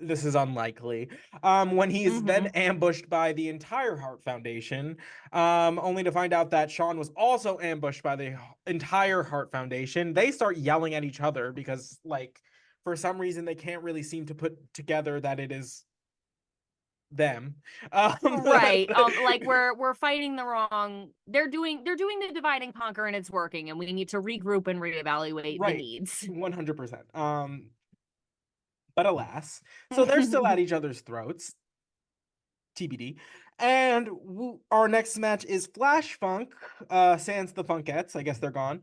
Speaker 2: this is unlikely." When he is then ambushed by the entire Hart Foundation, only to find out that Shawn was also ambushed by the entire Hart Foundation. They start yelling at each other because like for some reason they can't really seem to put together that it is them.
Speaker 3: Right. Like we're fighting the wrong. They're doing the divide and conquer and it's working and we need to regroup and reevaluate the
Speaker 2: Right.
Speaker 3: needs.
Speaker 2: 100%. But alas, so they're still at each other's throats. TBD. And our next match is Flash Funk, sans the Funkettes, I guess they're gone,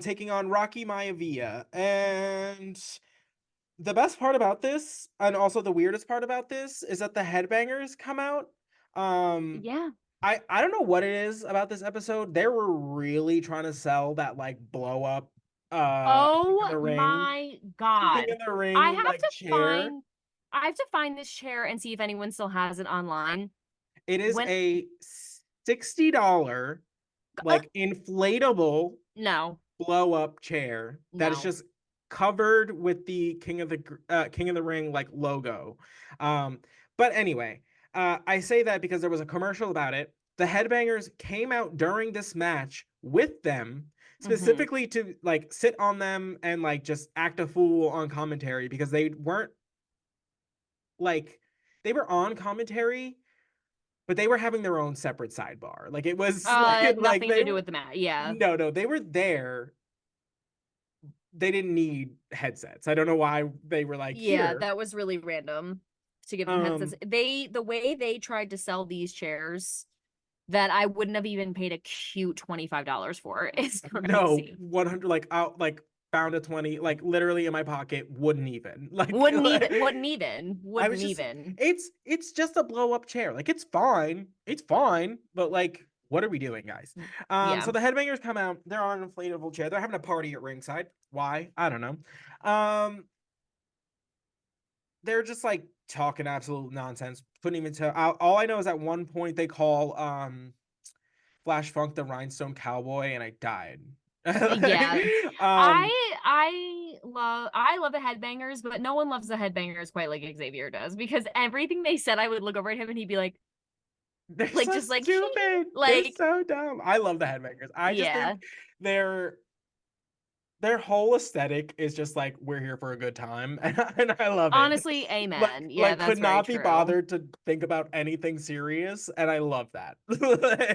Speaker 2: taking on Rocky Maivia. And the best part about this, and also the weirdest part about this, is that the headbangers come out.
Speaker 3: Yeah.
Speaker 2: I don't know what it is about this episode. They were really trying to sell that like blow up King of
Speaker 3: Oh
Speaker 2: the Ring.
Speaker 3: my
Speaker 2: King
Speaker 3: God.
Speaker 2: of the
Speaker 3: I
Speaker 2: Ring
Speaker 3: have
Speaker 2: like
Speaker 3: to
Speaker 2: chair.
Speaker 3: find I have to find this chair and see if anyone still has it online.
Speaker 2: It is
Speaker 3: When
Speaker 2: a $60 like inflatable
Speaker 3: no,
Speaker 2: blow up chair that is
Speaker 3: no.
Speaker 2: just covered with the King of the Ring like logo. Um, but anyway, I say that because there was a commercial about it. The Headbangers came out during this match with them specifically to like sit on them and like just act a fool on commentary because they weren't like they were on commentary but they were having their own separate sidebar. Like it was like
Speaker 3: Nothing
Speaker 2: they
Speaker 3: to do
Speaker 2: were
Speaker 3: with the mat. Yeah.
Speaker 2: no, they were there. They didn't need headsets. I don't know why they were like
Speaker 3: Yeah,
Speaker 2: here.
Speaker 3: that was really random to give them headsets.
Speaker 2: Um
Speaker 3: The way they tried to sell these chairs that I wouldn't have even paid a cute $25 for is
Speaker 2: no,
Speaker 3: crazy.
Speaker 2: 100 like out like found a 20 like literally in my pocket wouldn't even.
Speaker 3: Wouldn't even
Speaker 2: Like
Speaker 3: wouldn't even
Speaker 2: I was
Speaker 3: wouldn't
Speaker 2: just
Speaker 3: even.
Speaker 2: it's just a blow up chair. Like it's fine. It's fine, but like what are we doing, guys?
Speaker 3: Yeah.
Speaker 2: So the headbangers come out. They're on an inflatable chair. They're having a party at ringside. Why? I don't know. Um, they're just like talking absolute nonsense. Couldn't even tell. All I know is at one point they call Flash Funk the Rhinestone Cowboy, and I died.
Speaker 3: Yeah.
Speaker 2: um,
Speaker 3: I love the headbangers, but no one loves the headbangers quite like Xavier does because everything they said I would look over at him and he'd be
Speaker 2: they're
Speaker 3: like
Speaker 2: so
Speaker 3: just like
Speaker 2: stupid. They're
Speaker 3: like
Speaker 2: so dumb. I love the headbangers. I just
Speaker 3: yeah.
Speaker 2: think they're their whole aesthetic is just like we're here for a good time, and I love it.
Speaker 3: Honestly, amen. Yeah,
Speaker 2: Could
Speaker 3: that's very
Speaker 2: not be
Speaker 3: true.
Speaker 2: bothered to think about anything serious, and I love that.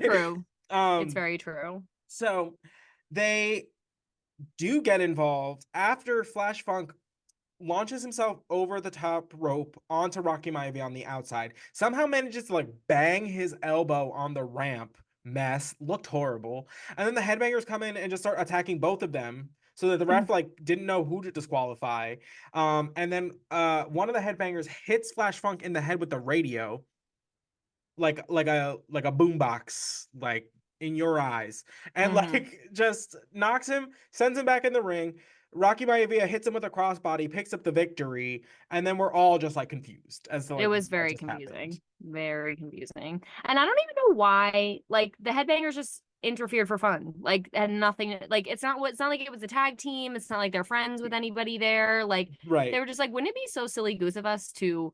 Speaker 3: True. It's
Speaker 2: um,
Speaker 3: very true.
Speaker 2: so they do get involved after Flash Funk launches himself over the top rope onto Rocky Maivia on the outside. Somehow manages to like bang his elbow on the ramp. Mess looked horrible, and then the headbangers come in and just start attacking both of them. So that the ref like didn't know who to disqualify. And then one of the headbangers hits Flash Funk in the head with the radio, like a boombox, like in your eyes, and like just knocks him, sends him back in the ring. Rocky Maivia hits him with a crossbody, picks up the victory, and then we're all just like confused as to
Speaker 3: It
Speaker 2: like
Speaker 3: was
Speaker 2: what
Speaker 3: very
Speaker 2: just happened.
Speaker 3: confusing. Very confusing. And I don't even know why, like, the headbangers just interfered for fun. Like, had nothing, like, it's not like it was a tag team. It's not like they're friends with anybody there. Like, they
Speaker 2: Right.
Speaker 3: were just like, wouldn't it be so silly goose of us to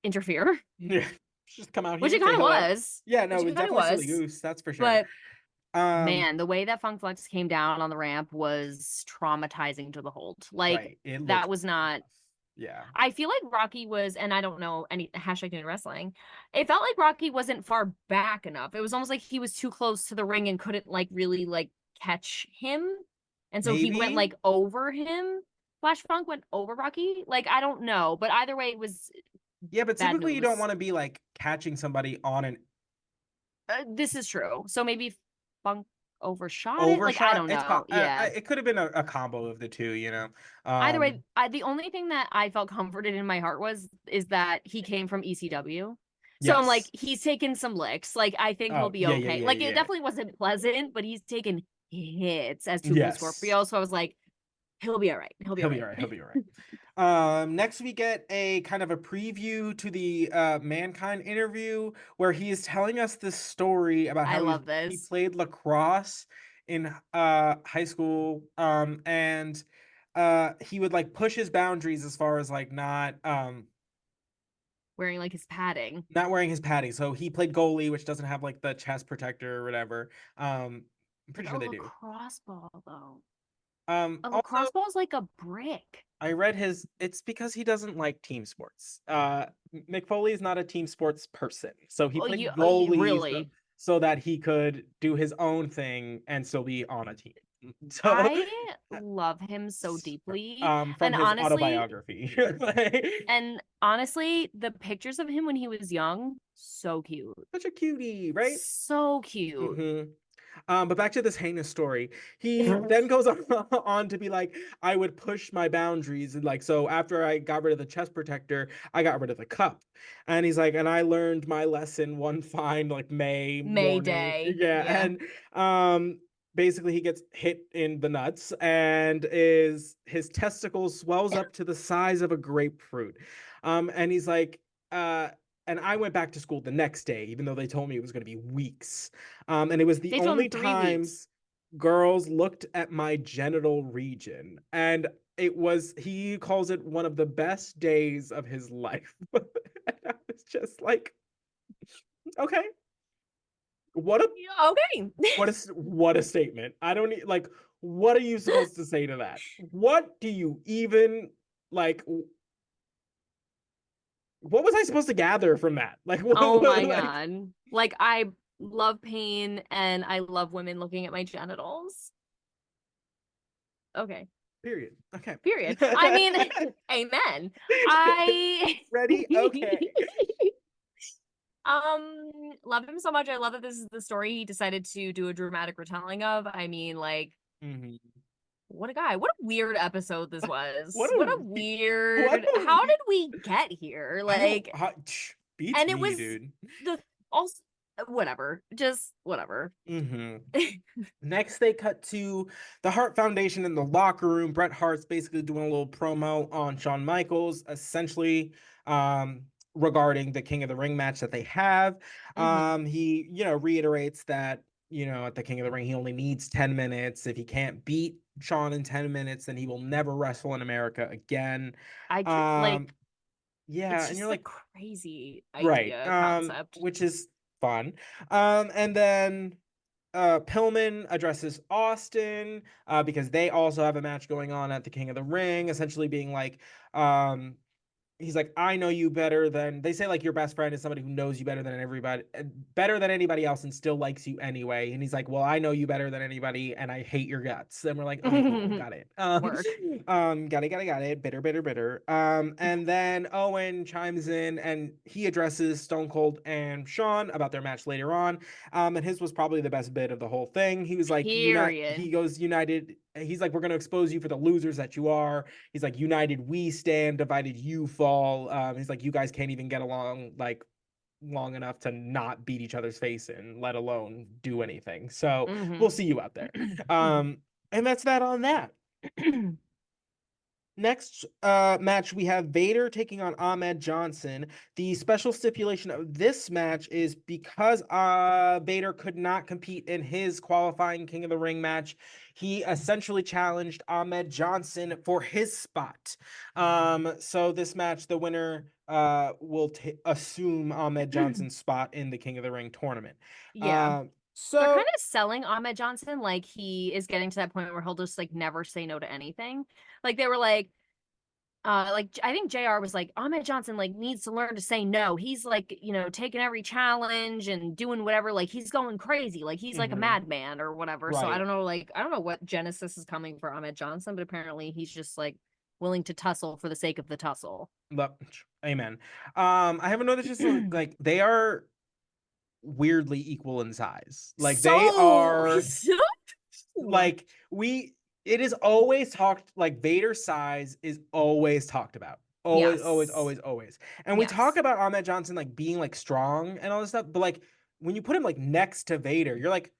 Speaker 3: interfere?
Speaker 2: Yeah. Just come out
Speaker 3: Which
Speaker 2: here,
Speaker 3: it
Speaker 2: say
Speaker 3: kind of
Speaker 2: hello.
Speaker 3: was.
Speaker 2: Yeah,
Speaker 3: Which
Speaker 2: no,
Speaker 3: it
Speaker 2: it's
Speaker 3: kind of
Speaker 2: definitely silly
Speaker 3: was.
Speaker 2: goose, that's for sure.
Speaker 3: But
Speaker 2: Um,
Speaker 3: man, the way that Funk Flex came down on the ramp was traumatizing to behold. Like,
Speaker 2: right. It
Speaker 3: that
Speaker 2: looked
Speaker 3: was not
Speaker 2: rough. Yeah.
Speaker 3: I feel like Rocky was, and I don't know any hashtag new wrestling. It felt like Rocky wasn't far back enough. It was almost like he was too close to the ring and couldn't like really like catch him. And so he went
Speaker 2: Maybe.
Speaker 3: like over him. Flash Funk went over Rocky. Like I don't know, but either way, it was
Speaker 2: Yeah, but
Speaker 3: bad
Speaker 2: typically you don't
Speaker 3: news.
Speaker 2: want to be like catching somebody on an
Speaker 3: This is true. So maybe Funk overshot it. Like I
Speaker 2: overshot.
Speaker 3: don't know. Yeah.
Speaker 2: It could have been a combo of the two, you know.
Speaker 3: Either way,
Speaker 2: Um,
Speaker 3: the only thing that I felt comforted in my heart was is that he came from ECW So I'm like,
Speaker 2: Yes.
Speaker 3: he's taken some licks. Like, I think he'll
Speaker 2: Oh,
Speaker 3: be
Speaker 2: yeah, yeah,
Speaker 3: okay.
Speaker 2: yeah,
Speaker 3: Like, it
Speaker 2: yeah.
Speaker 3: definitely wasn't pleasant, but he's taken hits as 2 Cool
Speaker 2: Yes.
Speaker 3: Scorpio. So I was like, he'll be all right. He'll be
Speaker 2: He'll
Speaker 3: all
Speaker 2: be
Speaker 3: right.
Speaker 2: all right. He'll be all right. Next we get a kind of a preview to the Mankind interview where he is telling us this story about
Speaker 3: I
Speaker 2: how
Speaker 3: love
Speaker 2: he
Speaker 3: this.
Speaker 2: played lacrosse in high school, and he would like push his boundaries as far as like
Speaker 3: Wearing like his padding.
Speaker 2: not wearing his padding. So he played goalie, which doesn't have like the chest protector or whatever. I'm
Speaker 3: But
Speaker 2: pretty
Speaker 3: a
Speaker 2: sure they do.
Speaker 3: lacrosse ball, though. A
Speaker 2: Also,
Speaker 3: lacrosse ball is like a brick.
Speaker 2: I read it's because he doesn't like team sports. McFoley is not a team sports person. So he
Speaker 3: Oh,
Speaker 2: played
Speaker 3: you
Speaker 2: goalies
Speaker 3: really?
Speaker 2: so that he could do his own thing and still be on a team. So
Speaker 3: I love him so deeply.
Speaker 2: from
Speaker 3: And
Speaker 2: his
Speaker 3: honestly,
Speaker 2: autobiography.
Speaker 3: and honestly, the pictures of him when he was young, so cute.
Speaker 2: Such a cutie, right?
Speaker 3: So cute.
Speaker 2: Hmm. But back to this heinous story. He then goes on to be like, I would push my boundaries. And like, so after I got rid of the chest protector, I got rid of the cup. And he's like, and I learned my lesson one fine like May morning.
Speaker 3: Mayday.
Speaker 2: Yeah.
Speaker 3: Yeah.
Speaker 2: And basically he gets hit in the nuts and his testicles swells up to the size of a grapefruit. And he's like, and I went back to school the next day, even though they told me it was going to be weeks. And it was the
Speaker 3: They told him
Speaker 2: only
Speaker 3: 3 weeks.
Speaker 2: times girls looked at my genital region. And he calls it one of the best days of his life. And I was just like, okay, what a
Speaker 3: Okay.
Speaker 2: what a statement. I don't need like, what are you supposed to say to that? What do you even like? What was I supposed to gather from that? Like,
Speaker 3: Oh my
Speaker 2: like,
Speaker 3: God. Like, I love pain and I love women looking at my genitals. Okay.
Speaker 2: period. Okay.
Speaker 3: Period. I mean, amen. I
Speaker 2: Ready? Okay.
Speaker 3: love him so much. I love that this is the story he decided to do a dramatic retelling of. I mean, like,
Speaker 2: Mhm.
Speaker 3: what a guy. What a weird episode this
Speaker 2: What
Speaker 3: was. What
Speaker 2: a
Speaker 3: a
Speaker 2: what
Speaker 3: weird.
Speaker 2: a
Speaker 3: How did we get here?
Speaker 2: I don't
Speaker 3: Like,
Speaker 2: beats
Speaker 3: and it
Speaker 2: me,
Speaker 3: was
Speaker 2: dude.
Speaker 3: the also whatever. Just whatever.
Speaker 2: Hmm. Next, they cut to the Hart Foundation in the locker room. Bret Hart's basically doing a little promo on Shawn Michaels, essentially regarding the King of the Ring match that they have. He, reiterates that, at the King of the Ring, he only needs 10 minutes. If he can't beat Shawn in 10 minutes, then he will never wrestle in America again.
Speaker 3: I can't like
Speaker 2: Um, yeah,
Speaker 3: it's
Speaker 2: and you're
Speaker 3: just a
Speaker 2: like,
Speaker 3: crazy
Speaker 2: right,
Speaker 3: idea concept.
Speaker 2: which is fun. And then Pillman addresses Austin because they also have a match going on at the King of the Ring, essentially being like, um, he's like, I know you better than they say, like your best friend is somebody who knows you better than anybody else, and still likes you anyway. And he's like, well, I know you better than anybody, and I hate your guts. And we're like, okay, cool, got it.
Speaker 3: Work.
Speaker 2: Got it. Bitter, bitter, bitter. And then Owen chimes in and he addresses Stone Cold and Shawn about their match later on. And his was probably the best bit of the whole thing. He was like, he
Speaker 3: Period.
Speaker 2: goes, United. He's like, we're going to expose you for the losers that you are. He's like, united we stand, divided you fall. He's like, you guys can't even get along like long enough to not beat each other's face in, let alone do anything. So we'll see you out there. And that's that on that. Next match, we have Vader taking on Ahmed Johnson. The special stipulation of this match is because Vader could not compete in his qualifying King of the Ring match, he essentially challenged Ahmed Johnson for his spot. So this match, the winner will assume Ahmed Johnson's spot in the King of the Ring tournament.
Speaker 3: Yeah. They're
Speaker 2: So
Speaker 3: kind of selling Ahmed Johnson like he is getting to that point where he'll just like never say no to anything. Like they were like I think JR was like Ahmed Johnson like needs to learn to say no. He's like, taking every challenge and doing whatever, like he's going crazy. Like he's like a
Speaker 2: mhm,
Speaker 3: madman or whatever. So I
Speaker 2: right.
Speaker 3: don't know, like I don't know what Genesis is coming for Ahmed Johnson, but apparently he's just like willing to tussle for the sake of the tussle.
Speaker 2: Amen. I haven't noticed just like they are weirdly equal in size. Like they
Speaker 3: So
Speaker 2: are
Speaker 3: so
Speaker 2: like it is always talked like Vader's size is always talked about. Always, always,
Speaker 3: Yes.
Speaker 2: always, always. And we talk
Speaker 3: Yes.
Speaker 2: about Ahmed Johnson like being like strong and all this stuff, but like when you put him like next to Vader, you're like,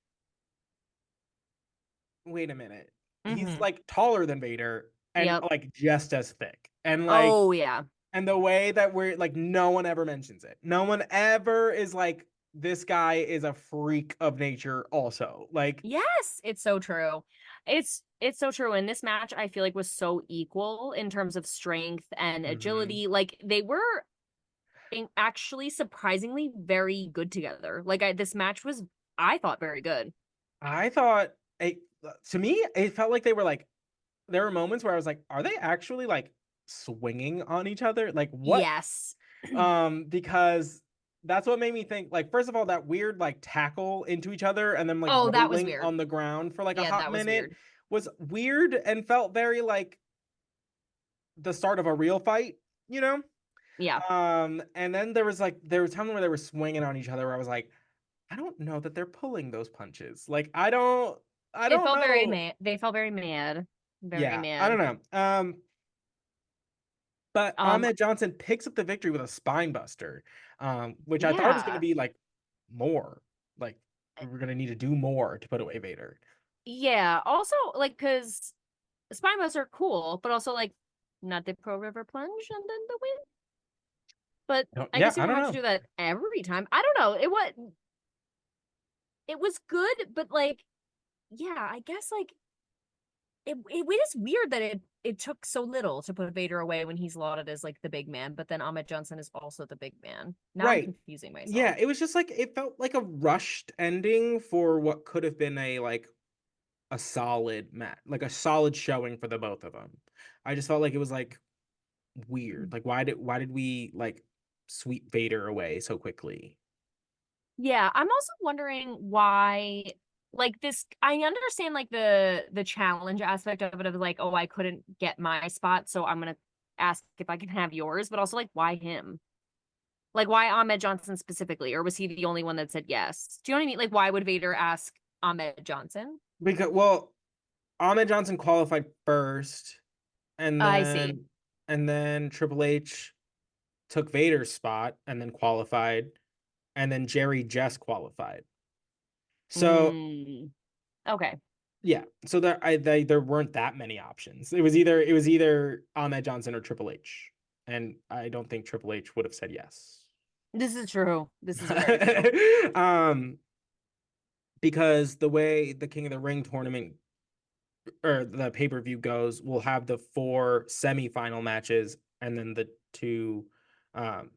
Speaker 2: wait a minute. He's
Speaker 3: Mm-hmm.
Speaker 2: like taller than Vader and
Speaker 3: Yep.
Speaker 2: like just as thick. And like
Speaker 3: Oh yeah.
Speaker 2: and the way that we're like no one ever mentions it. No one ever is like this guy is a freak of nature also. Like
Speaker 3: Yes, it's so true. It's so true. And this match I feel like was so equal in terms of strength and
Speaker 2: mhm.
Speaker 3: agility. Like they were actually surprisingly very good together. This match was, I thought, very good.
Speaker 2: I thought it, to me it felt like they were like there were moments where I was like, are they actually like swinging on each other? Like what?
Speaker 3: Yes.
Speaker 2: Because that's what made me think. Like, first of all, that weird like tackle into each other and then like
Speaker 3: Oh, that was
Speaker 2: rolling
Speaker 3: weird.
Speaker 2: on the ground for like a
Speaker 3: Yeah,
Speaker 2: hot
Speaker 3: that was
Speaker 2: minute
Speaker 3: weird.
Speaker 2: was weird and felt very like the start of a real fight, you know?
Speaker 3: Yeah.
Speaker 2: And then there was times where they were swinging on each other where I was like, I don't know that they're pulling those punches. Like, I
Speaker 3: It
Speaker 2: don't
Speaker 3: felt very
Speaker 2: know.
Speaker 3: mad. They felt very mad. Very
Speaker 2: Yeah, I don't
Speaker 3: mad.
Speaker 2: know. But
Speaker 3: Um,
Speaker 2: Ahmed Johnson picks up the victory with a spine buster, which I thought was going to
Speaker 3: yeah.
Speaker 2: be like more. Like we were going to need to do more to put away Vader.
Speaker 3: Yeah. Also, like, because spine busts are cool, but also like not the pro river plunge and then the win. But I
Speaker 2: Yeah,
Speaker 3: guess you
Speaker 2: I
Speaker 3: don't
Speaker 2: don't
Speaker 3: have to
Speaker 2: know.
Speaker 3: do that every time. I don't know. It was good, but like, yeah, I guess like it is weird that it took so little to put Vader away when he's lauded as like the big man, but then Ahmed Johnson is also the big man. Now I'm
Speaker 2: Right.
Speaker 3: confusing
Speaker 2: Yeah,
Speaker 3: myself.
Speaker 2: it was just like it felt like a rushed ending for what could have been a solid match, like a solid showing for the both of them. I just felt like it was like weird. Like why did we like sweep Vader away so quickly?
Speaker 3: Yeah, I'm also wondering why like this I understand like the challenge aspect of it of like, oh, I couldn't get my spot, so I'm gonna ask if I can have yours, but also like why him? Like why Ahmed Johnson specifically? Or was he the only one that said yes? Do you know what I mean? Like why would Vader ask Ahmed Johnson?
Speaker 2: Because well, Ahmed Johnson qualified first, and
Speaker 3: I see.
Speaker 2: then Triple H took Vader's spot and then qualified, and then Jerry just qualified. So
Speaker 3: Mm, okay.
Speaker 2: yeah, so there weren't that many options. It was either Ahmed Johnson or Triple H, and I don't think Triple H would have said yes.
Speaker 3: This is true. This is very true.
Speaker 2: um, because the way the King of the Ring tournament or the pay per view goes, we'll have the four semifinal matches and then the two. Um,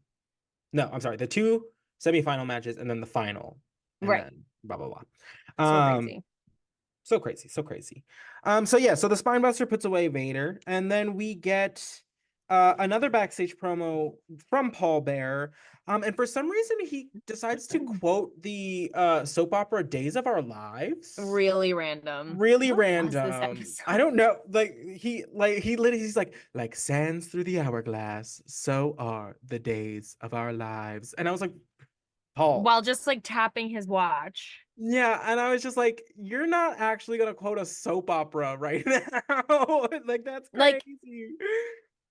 Speaker 2: no, I'm sorry, the two semifinal matches and then the final, and
Speaker 3: Right.
Speaker 2: then blah blah blah.
Speaker 3: So crazy.
Speaker 2: So crazy, so crazy. So yeah, so the Spinebuster puts away Vader, and then we get another backstage promo from Paul Bear. And for some reason he decides to quote the soap opera Days of Our Lives.
Speaker 3: Really random.
Speaker 2: Really
Speaker 3: What was this
Speaker 2: random. I
Speaker 3: episode?
Speaker 2: don't know. He literally he's like sands through the hourglass, so are the days of our lives. And I was like, Paul.
Speaker 3: While just like tapping his watch.
Speaker 2: Yeah, and I was just like, you're not actually gonna quote a soap opera right now. Like that's
Speaker 3: Like
Speaker 2: crazy.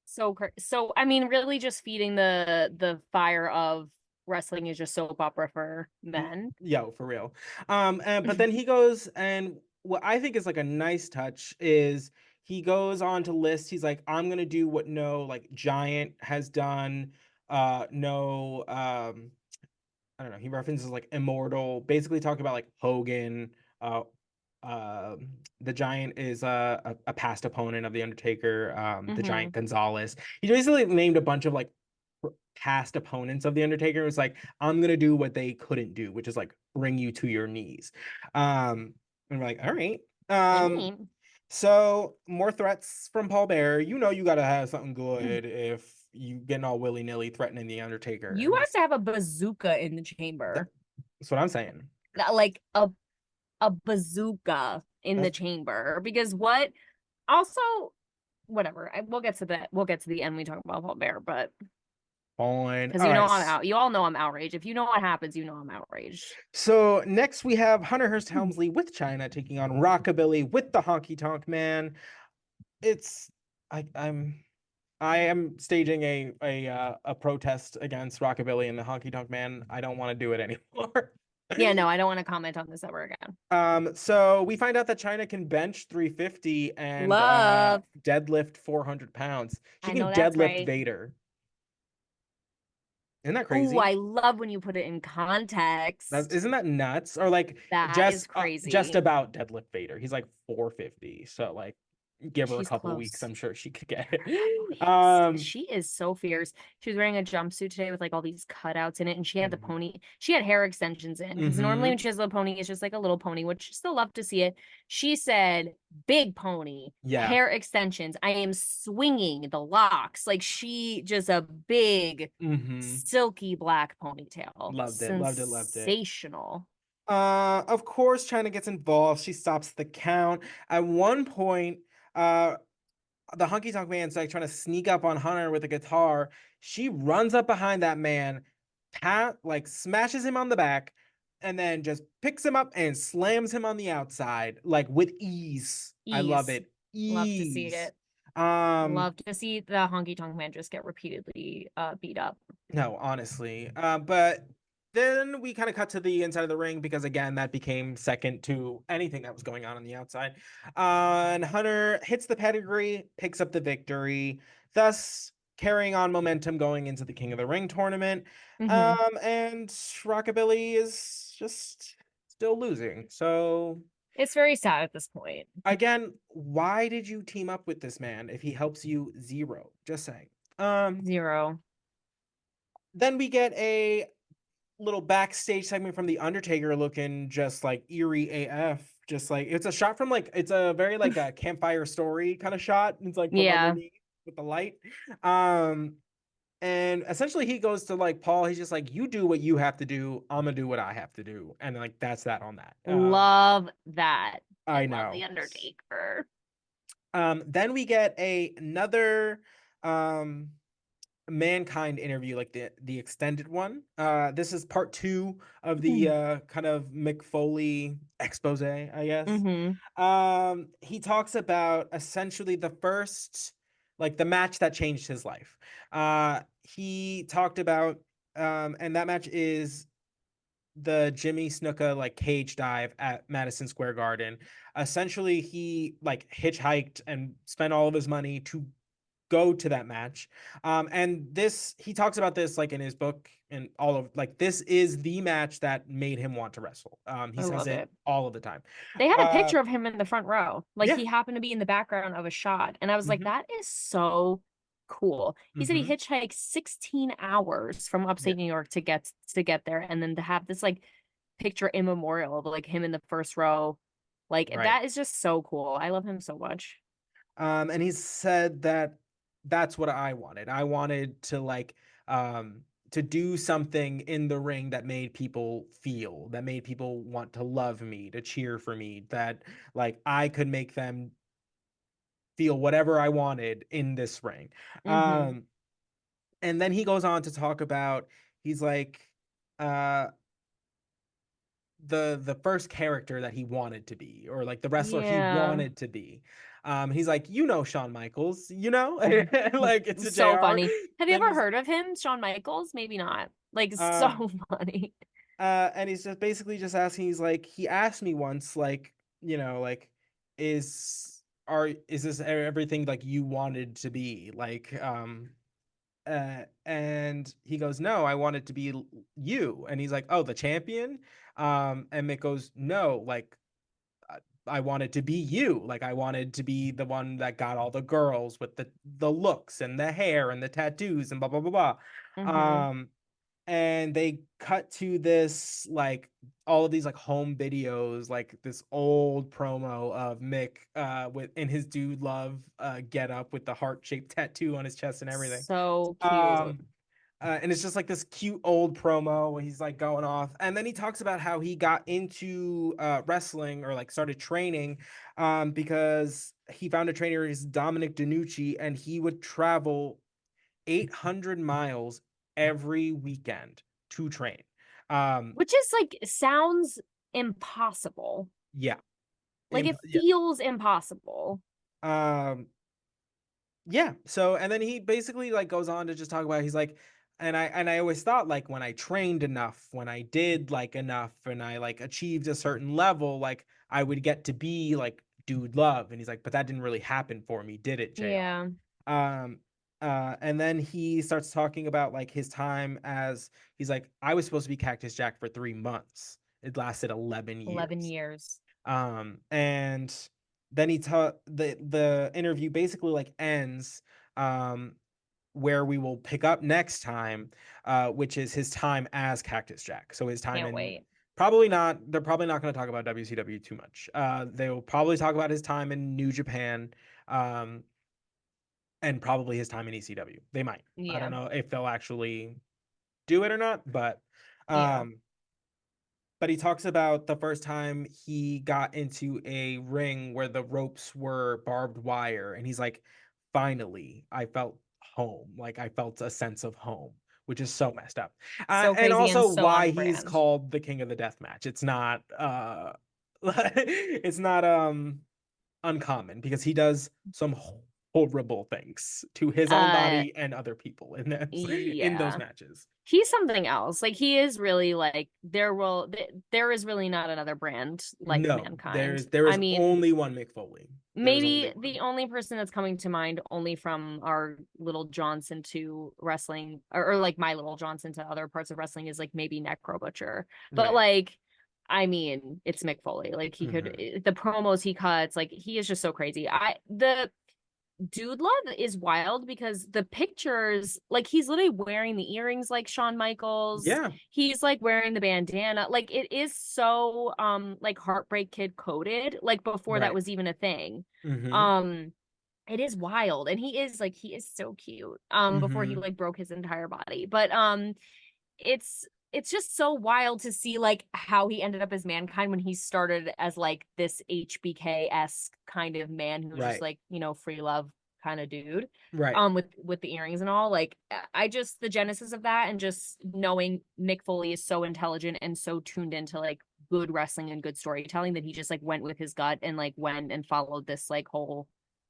Speaker 3: so I mean really just feeding the fire of wrestling is just soap opera for men.
Speaker 2: Yo, for real. But then he goes and what I think is like a nice touch is he goes on to list, he's like, I'm gonna do what no like giant has done. No I don't know. He references like Immortal, basically talking about like Hogan. Uh, uh, the Giant is a past opponent of the Undertaker. The Giant
Speaker 3: Hmm.
Speaker 2: Gonzalez. He basically named a bunch of like past opponents of the Undertaker. It was like I'm gonna do what they couldn't do, which is like bring you to your knees. And we're like, all right.
Speaker 3: Neat.
Speaker 2: So more threats from Paul Bear. You know you gotta have something
Speaker 3: You
Speaker 2: good if you getting all willy nilly threatening the Undertaker, and
Speaker 3: have to have a bazooka in the chamber.
Speaker 2: that's what I'm saying.
Speaker 3: Like a bazooka in the
Speaker 2: That's
Speaker 3: chamber. Because what also whatever. We'll get to that. We'll get to the end when we talk about Paul Bear, but
Speaker 2: fine.
Speaker 3: because
Speaker 2: All
Speaker 3: you know
Speaker 2: right.
Speaker 3: I'm out. You all know I'm outraged. If you know what happens, you know I'm outraged.
Speaker 2: So next we have Hunter Hearst
Speaker 3: Hmm.
Speaker 2: Helmsley with China taking on Rockabilly with the Honky Tonk Man. It's I I'm I am staging a protest against Rockabilly and the Honky Tonk Man. I don't want to do it anymore.
Speaker 3: Yeah, no, I don't want to comment on this ever again.
Speaker 2: So we find out that China can bench 350 and
Speaker 3: Love.
Speaker 2: deadlift 400 pounds. She
Speaker 3: I
Speaker 2: can
Speaker 3: know that's
Speaker 2: deadlift
Speaker 3: right.
Speaker 2: Vader. Isn't that
Speaker 3: Oh,
Speaker 2: crazy?
Speaker 3: I love when you put it in context.
Speaker 2: Isn't that nuts? Or like
Speaker 3: That is
Speaker 2: just
Speaker 3: crazy.
Speaker 2: about deadlift Vader. He's like 450. So like give her a
Speaker 3: She's
Speaker 2: couple weeks,
Speaker 3: close.
Speaker 2: I'm sure she could get it.
Speaker 3: Oh, yes.
Speaker 2: Um,
Speaker 3: She is so fierce. She was wearing a jumpsuit today with like all these cutouts in it, and she had the
Speaker 2: mhm,
Speaker 3: pony. She had hair extensions in because normally when
Speaker 2: mhm.
Speaker 3: she has a pony, it's just like a little pony, which still love to see it. She said, "Big pony,
Speaker 2: Yeah.
Speaker 3: hair extensions. I am swinging the locks." Like she just a big,
Speaker 2: Hmm.
Speaker 3: silky black ponytail.
Speaker 2: Loved it, loved it, loved it.
Speaker 3: Sensational.
Speaker 2: Of course, China gets involved. She stops the count. At one point, uh, the Hunky Tonk Man's like trying to sneak up on Hunter with a guitar. She runs up behind that man, like smashes him on the back, and then just picks him up and slams him on the outside, like with ease. I love
Speaker 3: Ease.
Speaker 2: it.
Speaker 3: Love to see
Speaker 2: Ease.
Speaker 3: it.
Speaker 2: Um,
Speaker 3: Love to see the honky tonk man just get repeatedly beat up.
Speaker 2: No, honestly. But then we kind of cut to the inside of the ring because again, that became second to anything that was going on the outside. And Hunter hits the pedigree, picks up the victory, thus carrying on momentum going into the King of the Ring tournament.
Speaker 3: Hmm.
Speaker 2: And Rockabilly is just still losing. So
Speaker 3: It's very sad at this point.
Speaker 2: again, why did you team up with this man if he helps you zero? Just saying. Um,
Speaker 3: Zero.
Speaker 2: then we get a little backstage segment from the Undertaker looking just like eerie AF. Just like it's a shot from like it's a very like a campfire story kind of shot. It's like from
Speaker 3: Yeah.
Speaker 2: underneath with the light. Um and essentially he goes to like Paul, he's just like, you do what you have to do, I'm gonna do what I have to do. And like that's that on that.
Speaker 3: Love that. I
Speaker 2: I
Speaker 3: love
Speaker 2: know.
Speaker 3: The Undertaker.
Speaker 2: Then we get another um Mankind interview, like the extended one. This is part two of the kind of Mick Foley expose, I guess.
Speaker 3: Mm-hmm.
Speaker 2: He talks about essentially the first, like the match that changed his life. He talked about, and that match is the Jimmy Snuka like cage dive at Madison Square Garden. Essentially, he like hitchhiked and spent all of his money to go to that match. And this, he talks about this like in his book and all of like, this is the match that made him want to wrestle. He
Speaker 3: I
Speaker 2: says
Speaker 3: love
Speaker 2: it
Speaker 3: it.
Speaker 2: all of the time.
Speaker 3: They had a
Speaker 2: Uh,
Speaker 3: picture of him in the front row. Like
Speaker 2: yeah.
Speaker 3: he happened to be in the background of a shot. And I was like,
Speaker 2: Hmm.
Speaker 3: that is so cool. He said he
Speaker 2: Hmm.
Speaker 3: hitchhiked 16 hours from
Speaker 2: Yeah.
Speaker 3: upstate New York to get there. And then to have this like picture immemorial of like him in the first row. Like
Speaker 2: Right.
Speaker 3: that is just so cool. I love him so much.
Speaker 2: And he said that that's what I wanted. I wanted to like, um, to do something in the ring that made people feel, that made people want to love me, to cheer for me, that like I could make them feel whatever I wanted in this ring.
Speaker 3: Mm-hmm.
Speaker 2: Um, and then he goes on to talk about, he's like, uh, the first character that he wanted to be, or like the wrestler he
Speaker 3: Yeah.
Speaker 2: wanted to be. He's like, you know, Shawn Michaels, you know, like it's a
Speaker 3: So
Speaker 2: JR.
Speaker 3: funny. Have you
Speaker 2: Then
Speaker 3: ever
Speaker 2: he's
Speaker 3: heard of him, Shawn Michaels? Maybe not. Like
Speaker 2: uh
Speaker 3: so funny.
Speaker 2: and he's just basically just asking, he's like, he asked me once, like, you know, like, is this everything like you wanted to be? Like, and he goes, no, I want it to be you. And he's like, oh, the champion. And Mick goes, no, like I wanted to be you. Like I wanted to be the one that got all the girls with the looks and the hair and the tattoos and blah blah blah blah.
Speaker 3: Mm-hmm.
Speaker 2: And they cut to this like all of these like home videos, like this old promo of Mick with in his dude love get up with the heart-shaped tattoo on his chest and everything.
Speaker 3: So cute.
Speaker 2: Um and it's just like this cute old promo where he's like going off. And then he talks about how he got into wrestling or like started training because he found a trainer, is Dominic DeNucci, and he would travel 800 miles every weekend to train. Um,
Speaker 3: Which is like sounds impossible.
Speaker 2: yeah.
Speaker 3: Like it
Speaker 2: Yeah.
Speaker 3: feels impossible.
Speaker 2: Um, yeah. So, and then he basically like goes on to just talk about, he's like, and I always thought like when I trained enough, when I did like enough, and I like achieved a certain level, like I would get to be like Dude Love. And he's like, but that didn't really happen for me, did it, JR?
Speaker 3: Yeah.
Speaker 2: Um, and then he starts talking about like his time as, he's like, I was supposed to be Cactus Jack for 3 months. It lasted 11
Speaker 3: 11
Speaker 2: years.
Speaker 3: years.
Speaker 2: And then the interview basically like ends um where we will pick up next time, which is his time as Cactus Jack. So his time
Speaker 3: Can't
Speaker 2: in,
Speaker 3: wait.
Speaker 2: they're probably not going to talk about WCW too much. They will probably talk about his time in New Japan, um, and probably his time in ECW. They might. I don't
Speaker 3: Yeah.
Speaker 2: know if they'll actually do it or not,
Speaker 3: Yeah.
Speaker 2: um, but he talks about the first time he got into a ring where the ropes were barbed wire, and he's like, finally I felt home, like I felt a sense of home, which is so messed up.
Speaker 3: So
Speaker 2: And
Speaker 3: crazy and
Speaker 2: also
Speaker 3: so
Speaker 2: why
Speaker 3: on
Speaker 2: he's
Speaker 3: brand.
Speaker 2: called the king of the death match. It's not it's not uncommon, because he does some horrible things to his own
Speaker 3: Uh,
Speaker 2: body and other people in those
Speaker 3: yeah.
Speaker 2: matches.
Speaker 3: He's something else. Like he is really like there is really not another brand like
Speaker 2: No,
Speaker 3: Mankind.
Speaker 2: there
Speaker 3: I
Speaker 2: is
Speaker 3: mean,
Speaker 2: only one Mick Foley. There is only
Speaker 3: maybe
Speaker 2: one.
Speaker 3: the only person that's coming to mind only from our little Johnson to wrestling or like my little Johnson to other parts of wrestling is like maybe Necro Butcher. But
Speaker 2: Right.
Speaker 3: like I mean, it's Mick Foley. Like he could
Speaker 2: Hmm.
Speaker 3: the promos he cuts, like he is just so crazy. I the Dude Love is wild because the pictures, like he's literally wearing the earrings like Shawn Michaels.
Speaker 2: Yeah.
Speaker 3: He's like wearing the bandana. Like it is so like Heartbreak Kid coded, like before that
Speaker 2: Right.
Speaker 3: was even a thing.
Speaker 2: Hmm.
Speaker 3: Um it is wild. And he is so cute. Before he
Speaker 2: Hmm.
Speaker 3: like broke his entire body. But it's just so wild to see like how he ended up as Mankind when he started as like this HBK-esque kind of man who was just
Speaker 2: Right.
Speaker 3: like, free love kind of dude.
Speaker 2: Right.
Speaker 3: With the earrings and all. Like I just the genesis of that and just knowing Mick Foley is so intelligent and so tuned into like good wrestling and good storytelling that he just like went with his gut and like went and followed this like whole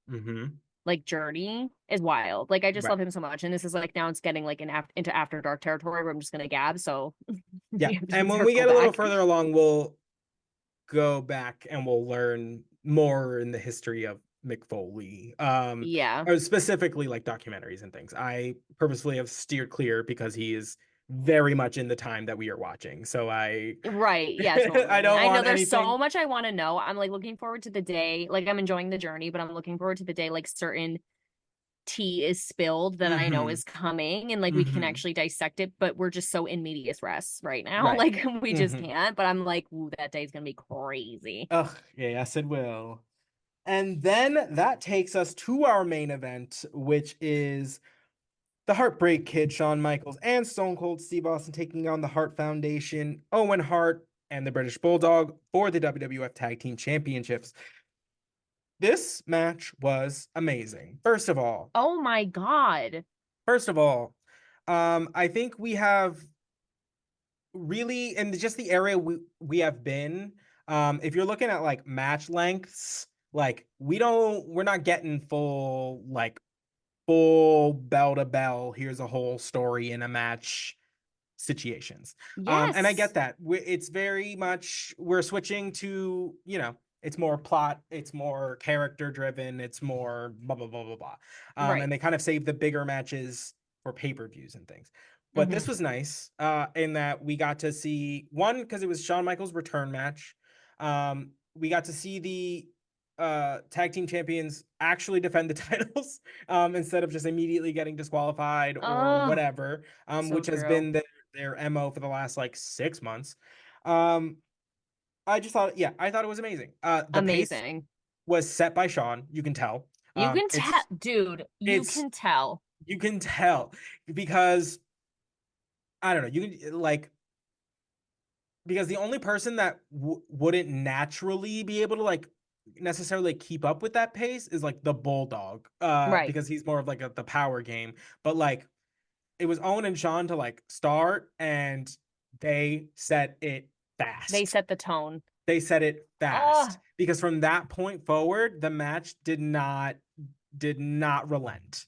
Speaker 2: Hmm.
Speaker 3: like journey is wild. Like I just
Speaker 2: Right.
Speaker 3: love him so much. And this is like now it's getting like into After Dark territory where I'm just gonna gab. So
Speaker 2: Yeah.
Speaker 3: we have to
Speaker 2: And when we
Speaker 3: circle
Speaker 2: get a little
Speaker 3: back.
Speaker 2: further along, we'll go back and we'll learn more in the history of Mick Foley.
Speaker 3: Yeah.
Speaker 2: Or specifically like documentaries and things. I purposely have steered clear because he is very much in the time that we are watching. So I
Speaker 3: Right. Yeah,
Speaker 2: I
Speaker 3: totally.
Speaker 2: don't
Speaker 3: I know
Speaker 2: want
Speaker 3: there's
Speaker 2: anything.
Speaker 3: so much I want to know. I'm like looking forward to the day. Like I'm enjoying the journey, but I'm looking forward to the day like certain tea is spilled that I know
Speaker 2: Hmm.
Speaker 3: is coming and like we can
Speaker 2: Hmm.
Speaker 3: actually dissect it, but we're just so in medias res right now.
Speaker 2: Right.
Speaker 3: Like we just
Speaker 2: Hmm.
Speaker 3: can't. But I'm like, ooh, that day's gonna be crazy.
Speaker 2: Ugh, yeah, yes, it will. And then that takes us to our main event, which is the Heartbreak Kid, Shawn Michaels, and Stone Cold Steve Austin taking on the Hart Foundation, Owen Hart, and the British Bulldog for the WWF Tag Team Championships. This match was amazing.
Speaker 3: Oh my God.
Speaker 2: First of all, I think we have really in just the area we have been. If you're looking at like match lengths, like we're not getting full bell to bell. Here's a whole story in a match situations. And I get
Speaker 3: Yes.
Speaker 2: that. It's very much we're switching to, it's more plot, it's more character driven, it's more blah blah blah blah blah.
Speaker 3: Right.
Speaker 2: And they kind of save the bigger matches for pay-per-views and things. But
Speaker 3: Hmm.
Speaker 2: this was nice in that we got to see one because it was Shawn Michaels' return match. We got to see the tag team champions actually defend the titles instead of just immediately getting disqualified or
Speaker 3: Oh,
Speaker 2: whatever,
Speaker 3: so
Speaker 2: which has
Speaker 3: true.
Speaker 2: been their MO for the last like 6 months. Um, I just thought, yeah, I thought it was amazing. The pace
Speaker 3: Amazing.
Speaker 2: was set by Sean. You can tell.
Speaker 3: You can tell,
Speaker 2: It's
Speaker 3: dude, you
Speaker 2: it's
Speaker 3: can tell.
Speaker 2: you can tell because I don't know. You can like because the only person that wouldn't naturally be able to like necessarily keep up with that pace is like the Bulldog,
Speaker 3: Right.
Speaker 2: because he's more of like the power game. But like it was Owen and Sean to like start, and they set it
Speaker 3: They
Speaker 2: fast.
Speaker 3: set the tone.
Speaker 2: They set it
Speaker 3: Oh,
Speaker 2: fast because from that point forward, the match did not did not relent.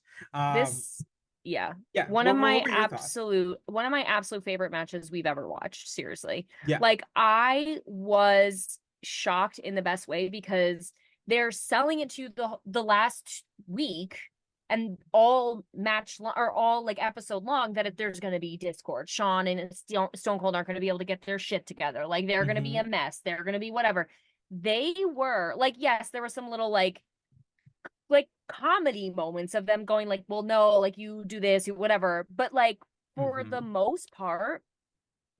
Speaker 3: This, yeah.
Speaker 2: Yeah.
Speaker 3: One of
Speaker 2: What
Speaker 3: my
Speaker 2: were your thoughts?
Speaker 3: absolute favorite matches we've ever watched, seriously.
Speaker 2: Yeah.
Speaker 3: Like I was shocked in the best way because they're selling it to the last week and or all like episode long that there's going to be discord. Shawn and Stone Cold aren't going to be able to get their shit together. Like they're going to be a mess. They're going to be whatever. They were like, yes, there were some little like comedy moments of them going like, well, no, like you do this, you whatever. But like for the most part,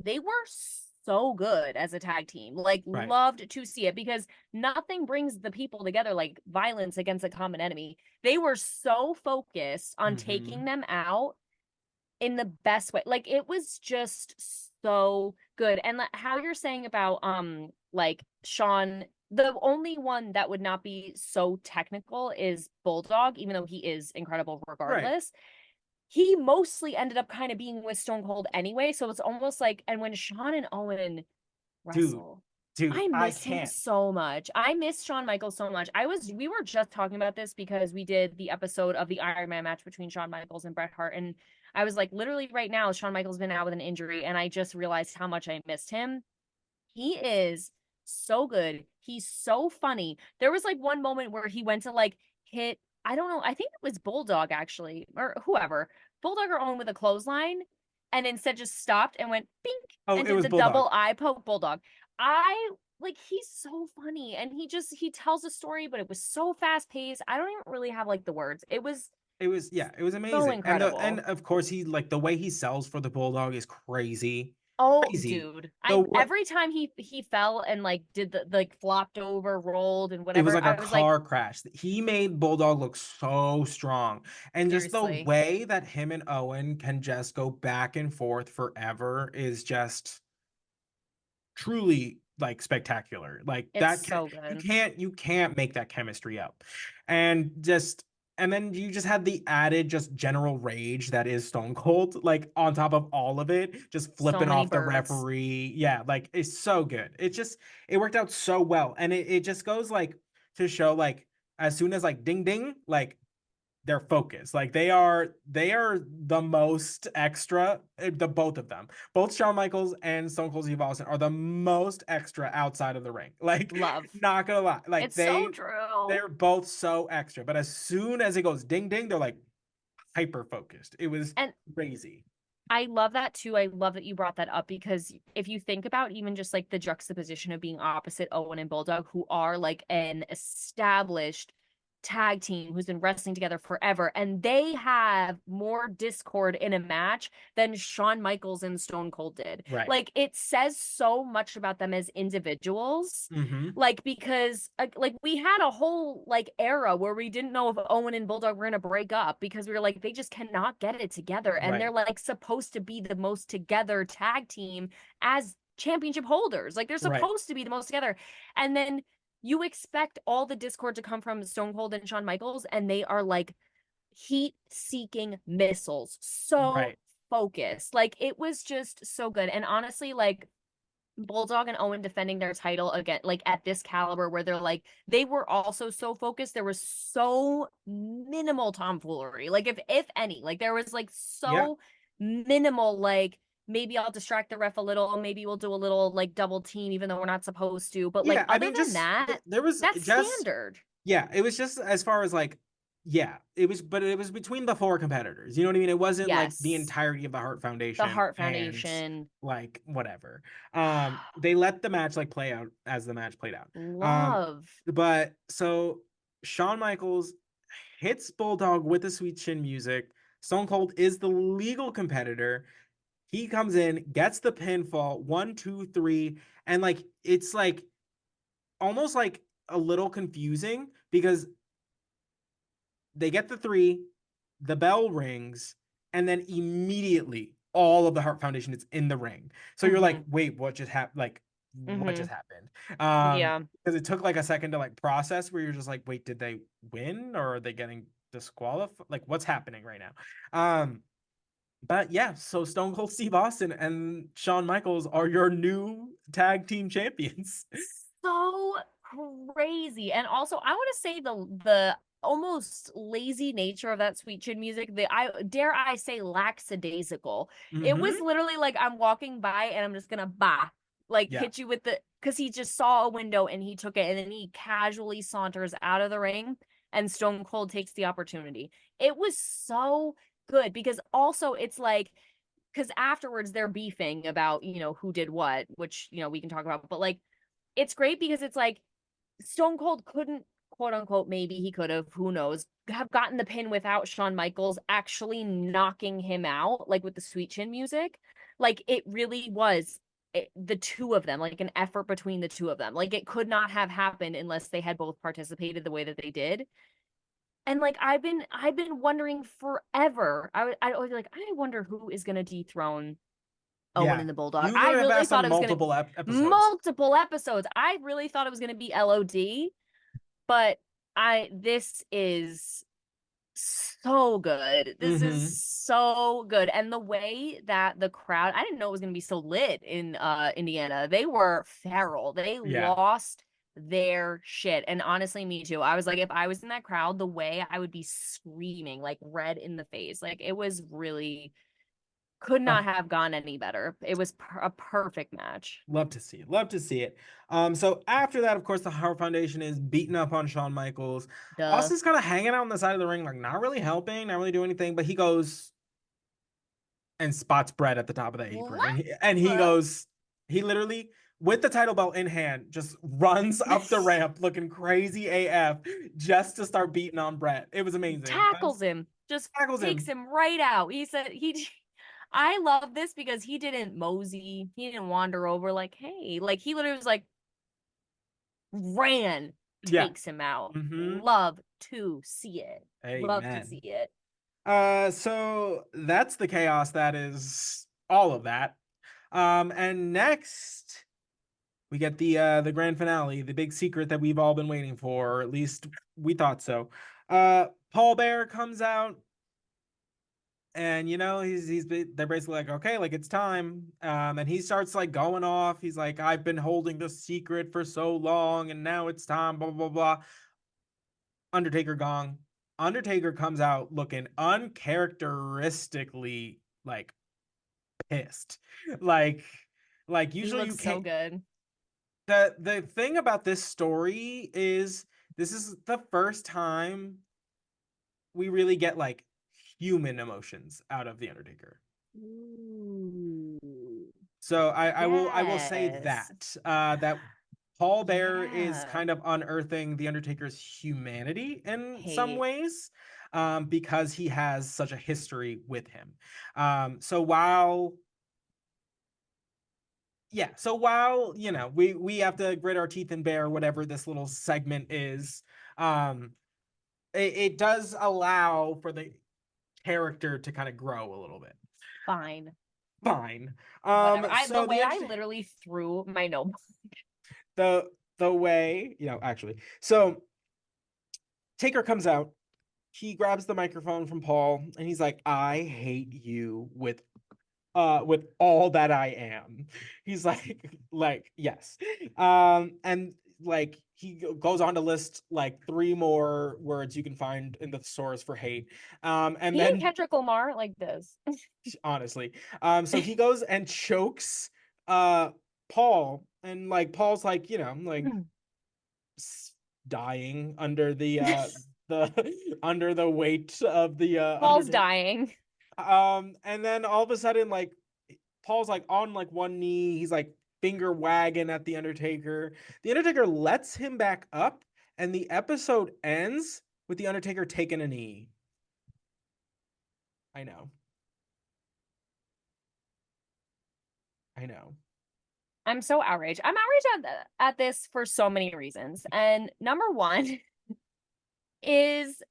Speaker 3: they were so good as a tag team. Like
Speaker 2: Right.
Speaker 3: loved to see it because nothing brings the people together like violence against a common enemy. They were so focused on taking them out in the best way. Like it was just so good. And how you're saying about like Shawn, the only one that would not be so technical is Bulldog, even though he is incredible
Speaker 2: Right.
Speaker 3: regardless. He mostly ended up kind of being with Stone Cold anyway, so it's almost like, and when Shawn and Owen
Speaker 2: Dude,
Speaker 3: wrestle,
Speaker 2: dude,
Speaker 3: I
Speaker 2: I
Speaker 3: miss him
Speaker 2: can't.
Speaker 3: so much. I miss Shawn Michaels so much. We were just talking about this because we did the episode of the Iron Man match between Shawn Michaels and Bret Hart. And I was like, literally right now, Shawn Michaels been out with an injury. And I just realized how much I missed him. He is so good. He's so funny. There was like one moment where he went to like hit, I don't know, I think it was Bulldog actually, or whoever, Bulldog or Owen with a clothesline, and instead just stopped and went bink
Speaker 2: Oh,
Speaker 3: and
Speaker 2: it
Speaker 3: did
Speaker 2: was
Speaker 3: the
Speaker 2: Bulldog.
Speaker 3: double eye poke. Bulldog. I like he's so funny and he tells a story, but it was so fast paced. I don't even really have like the words.
Speaker 2: It was
Speaker 3: So
Speaker 2: amazing. And
Speaker 3: incredible.
Speaker 2: of course he like the way he sells for the Bulldog is crazy.
Speaker 3: Oh,
Speaker 2: Crazy.
Speaker 3: dude.
Speaker 2: The
Speaker 3: I
Speaker 2: what
Speaker 3: every time he fell and like did the like flopped over, rolled and
Speaker 2: it was
Speaker 3: whatever,
Speaker 2: like a
Speaker 3: I was like,
Speaker 2: car crash. He made Bulldog look so strong. And just the
Speaker 3: seriously,
Speaker 2: way that him and Owen can just go back and forth forever is just truly like spectacular. Like
Speaker 3: it's
Speaker 2: that
Speaker 3: so good.
Speaker 2: you can't make that chemistry up. And just and then you just had the added just general rage that is Stone Cold, like on top of all of it, just
Speaker 3: So
Speaker 2: flipping
Speaker 3: many
Speaker 2: off the
Speaker 3: birds.
Speaker 2: referee. Yeah, like it's so good. It worked out so well. And it just goes like to show like as soon as like ding ding, like they're focused. Like they are the most extra. The both of them, both Shawn Michaels and Stone Cold Steve Austin, are the most extra outside of the ring. Like
Speaker 3: Love.
Speaker 2: not gonna lie, like
Speaker 3: It's so true.
Speaker 2: they're both so extra. But as soon as it goes ding ding, they're like hyper focused. It was
Speaker 3: And
Speaker 2: crazy.
Speaker 3: I love that too. I love that you brought that up because if you think about even just like the juxtaposition of being opposite Owen and Bulldog, who are like an established tag team who's been wrestling together forever, and they have more discord in a match than Shawn Michaels and Stone Cold did.
Speaker 2: Right.
Speaker 3: Like it says so much about them as individuals.
Speaker 2: Mm-hmm.
Speaker 3: Like because like we had a whole like era where we didn't know if Owen and Bulldog were gonna break up because we were like they just cannot get it together and they're
Speaker 2: Right.
Speaker 3: like supposed to be the most together tag team as championship holders. Like they're
Speaker 2: Right.
Speaker 3: supposed to be the most together. And then you expect all the discord to come from Stone Cold and Shawn Michaels and they are like heat seeking missiles. So
Speaker 2: Right.
Speaker 3: focused. Like it was just so good. And honestly, like Bulldog and Owen defending their title again, like at this caliber, where they're like, they were also so focused. There was so minimal tomfoolery. Like, if any, like there was like
Speaker 2: Yeah.
Speaker 3: so minimal, like maybe I'll distract the ref a little, maybe we'll do a little like double team, even though we're not supposed to. But like
Speaker 2: Yeah. I
Speaker 3: other
Speaker 2: mean,
Speaker 3: than
Speaker 2: just
Speaker 3: that,
Speaker 2: there was
Speaker 3: that's
Speaker 2: just
Speaker 3: standard.
Speaker 2: yeah, it was just as far as like, yeah, it was, but it was between the four competitors. You know what I mean? It wasn't like the
Speaker 3: Yes.
Speaker 2: entirety of the Hart
Speaker 3: The
Speaker 2: Foundation
Speaker 3: Heart
Speaker 2: and
Speaker 3: Foundation.
Speaker 2: like whatever. They let the match like play out as the match played out.
Speaker 3: Love.
Speaker 2: But so Shawn Michaels hits Bulldog with the sweet chin music. Stone Cold is the legal competitor. He comes in, gets the pinfall, 1, 2, 3, and like it's like almost like a little confusing because they get the 3, the bell rings, and then immediately all of the Heart Foundation is in the ring. So you're like,
Speaker 3: Mm-hmm.
Speaker 2: wait, what just happened? Like, what
Speaker 3: Mm-hmm.
Speaker 2: just happened?
Speaker 3: Yeah.
Speaker 2: Because it took like a second to like process where you're just like, wait, did they win or are they getting disqualified? Like, what's happening right now? But yeah, so Stone Cold Steve Austin and Shawn Michaels are your new tag team champions.
Speaker 3: So crazy. And also, I want to say the almost lazy nature of that sweet chin music, dare I say lackadaisical. It
Speaker 2: Mm-hmm.
Speaker 3: was literally like I'm walking by and I'm just gonna
Speaker 2: Yeah.
Speaker 3: hit you with the, because he just saw a window and he took it, and then he casually saunters out of the ring and Stone Cold takes the opportunity. It was so good because also it's like, because afterwards they're beefing about, who did what, which, we can talk about, but like it's great because it's like Stone Cold couldn't, quote unquote, maybe he could have, who knows, have gotten the pin without Shawn Michaels actually knocking him out, like with the sweet chin music. Like it really was the two of them, like an effort between the two of them. Like it could not have happened unless they had both participated the way that they did. And like I've been wondering forever. I always like, I wonder who is gonna dethrone Owen
Speaker 2: Yeah.
Speaker 3: and the Bulldog.
Speaker 2: You
Speaker 3: I
Speaker 2: literally have
Speaker 3: really
Speaker 2: asked
Speaker 3: thought
Speaker 2: on
Speaker 3: it was gonna
Speaker 2: multiple episodes.
Speaker 3: multiple episodes. I really thought it was gonna be LOD, but this is so good. This is
Speaker 2: Mm-hmm.
Speaker 3: so good. And the way that the crowd, I didn't know it was gonna be so lit in Indiana. They were feral. They
Speaker 2: Yeah.
Speaker 3: lost their shit. And honestly, me too. I was like, if I was in that crowd, the way I would be screaming, like red in the face. Like it was really, could not
Speaker 2: Oh,
Speaker 3: have gone any better. It was a perfect match.
Speaker 2: love to see it. Love to see it. So after that, of course, the Hart Foundation is beating up on Shawn Michaels.
Speaker 3: Duh.
Speaker 2: Austin's kind of hanging out on the side of the ring, like not really helping, not really doing anything, but he goes and spots Brett at the top of the apron.
Speaker 3: What?
Speaker 2: And he goes, he literally, with the title belt in hand, just runs up the ramp looking crazy AF just to start beating on Brett. It was amazing.
Speaker 3: Tackles him, just
Speaker 2: Tackles
Speaker 3: takes
Speaker 2: him.
Speaker 3: him right out. He said he I love this because he didn't mosey, he didn't wander over like, hey, like he literally was like ran,
Speaker 2: Yeah.
Speaker 3: takes him out.
Speaker 2: Mm-hmm.
Speaker 3: Love to see it. Love to see
Speaker 2: Amen.
Speaker 3: it.
Speaker 2: So that's the chaos that is all of that. And next we get the grand finale, the big secret that we've all been waiting for, or at least we thought so. Paul Bear comes out, and they're basically like, okay, like it's time. And he starts like going off. He's like, I've been holding the secret for so long, and now it's time. Blah blah blah. Undertaker gong. Undertaker comes out looking uncharacteristically like pissed. Like
Speaker 3: He
Speaker 2: usually you
Speaker 3: looks so
Speaker 2: can't.
Speaker 3: good.
Speaker 2: The thing about this story is this is the first time we really get like human emotions out of the Undertaker.
Speaker 3: Ooh.
Speaker 2: So I will say
Speaker 3: Yes.
Speaker 2: that Paul Bear is
Speaker 3: Yeah.
Speaker 2: kind of unearthing the Undertaker's humanity in some
Speaker 3: Hate.
Speaker 2: ways, because he has such a history with him. So while we have to grit our teeth and bear whatever this little segment is, um, it does allow for the character to kind of grow a little bit.
Speaker 3: Fine.
Speaker 2: Fine.
Speaker 3: Whatever. The
Speaker 2: So
Speaker 3: way I literally threw my notebook.
Speaker 2: the the way actually, so Taker comes out. He grabs the microphone from Paul and he's like, I hate you with all that I am. He's like yes. And like he goes on to list like three more words you can find in the source for hate. And
Speaker 3: He and
Speaker 2: then
Speaker 3: Kendrick Lamar like this.
Speaker 2: honestly, so he goes and chokes uh Paul, and like Paul's like, like dying under the under the weight of the
Speaker 3: Paul's
Speaker 2: Undertaker.
Speaker 3: dying.
Speaker 2: And then all of a sudden, like Paul's like on like one knee, he's like finger wagging at the Undertaker. The Undertaker lets him back up, and the episode ends with the Undertaker taking a knee. I know. I know.
Speaker 3: I'm so outraged. I'm outraged at this for so many reasons. And number one is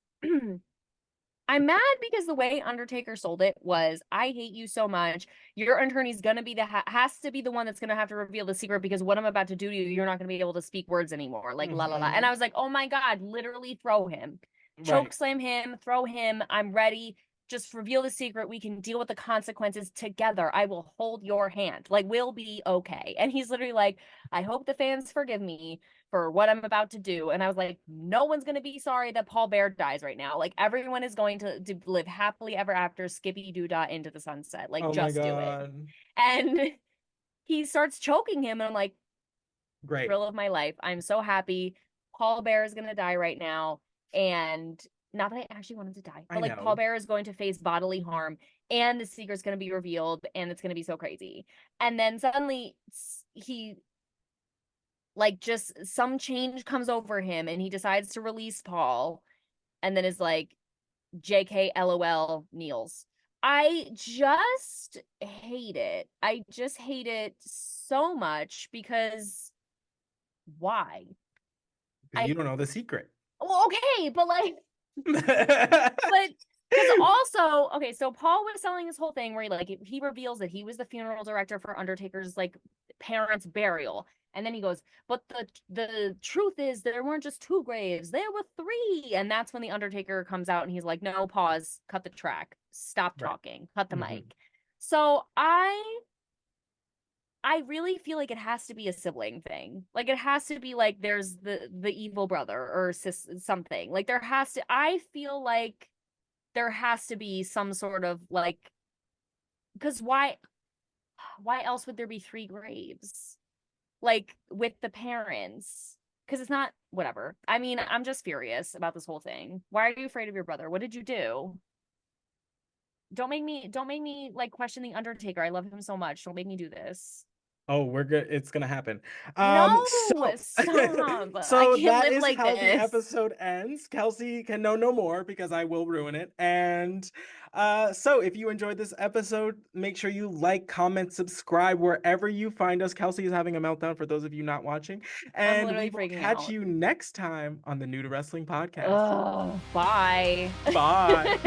Speaker 3: I'm mad because the way Undertaker sold it was, I hate you so much. Your attorney's gonna be has to be the one that's gonna have to reveal the secret, because what I'm about to do to you, you're not gonna be able to speak words anymore. Like la la la. And I was like, oh my God, literally throw him. Choke
Speaker 2: Right.
Speaker 3: slam him, throw him. I'm ready. Just reveal the secret. We can deal with the consequences together. I will hold your hand. Like, we'll be okay. And he's literally like, I hope the fans forgive me for what I'm about to do. And I was like, no one's going to be sorry that Paul Bear dies right now. Like, everyone is going to live happily ever after, skippy doo dah into the sunset. Like, just do it. And he starts choking him, and I'm like,
Speaker 2: great.
Speaker 3: Thrill of my life. I'm so happy. Paul Bear is going to die right now. And not that I actually want him to die, but like Paul Bear is going to face bodily harm, and the secret's going to be revealed, and it's going to be so crazy. And then suddenly he, like, just some change comes over him, and he decides to release Paul, and then is like, JK LOL kneels. I just hate it. I just hate it so much because why?
Speaker 2: You don't know the secret.
Speaker 3: Well, okay, but like, but because also, okay, so Paul was selling his whole thing where he reveals that he was the funeral director for Undertaker's like parents' burial. And then he goes, but the truth is there weren't just 2 graves, there were 3. And that's when the Undertaker comes out and he's like, no, pause, cut the track, stop talking, cut the mic. So I really feel like it has to be a sibling thing. Like, it has to be like there's the evil brother or something. Like, I feel like there has to be some sort of like, because why else would there be 3 graves? Like, with the parents, because it's not, whatever. I mean, I'm just furious about this whole thing. Why are you afraid of your brother? What did you do? Don't make me like question the Undertaker. I love him so much. Don't make me do this.
Speaker 2: Oh, we're good. It's gonna happen.
Speaker 3: No, stop.
Speaker 2: So
Speaker 3: I can't
Speaker 2: that
Speaker 3: live
Speaker 2: is
Speaker 3: like
Speaker 2: how
Speaker 3: this.
Speaker 2: the episode ends. Kelsey can know no more because I will ruin it. And so if you enjoyed this episode, make sure you like, comment, subscribe wherever you find us. Kelsey is having a meltdown for those of you not watching. And we will catch you next time on the New to Wrestling podcast.
Speaker 3: Bye.
Speaker 2: Bye.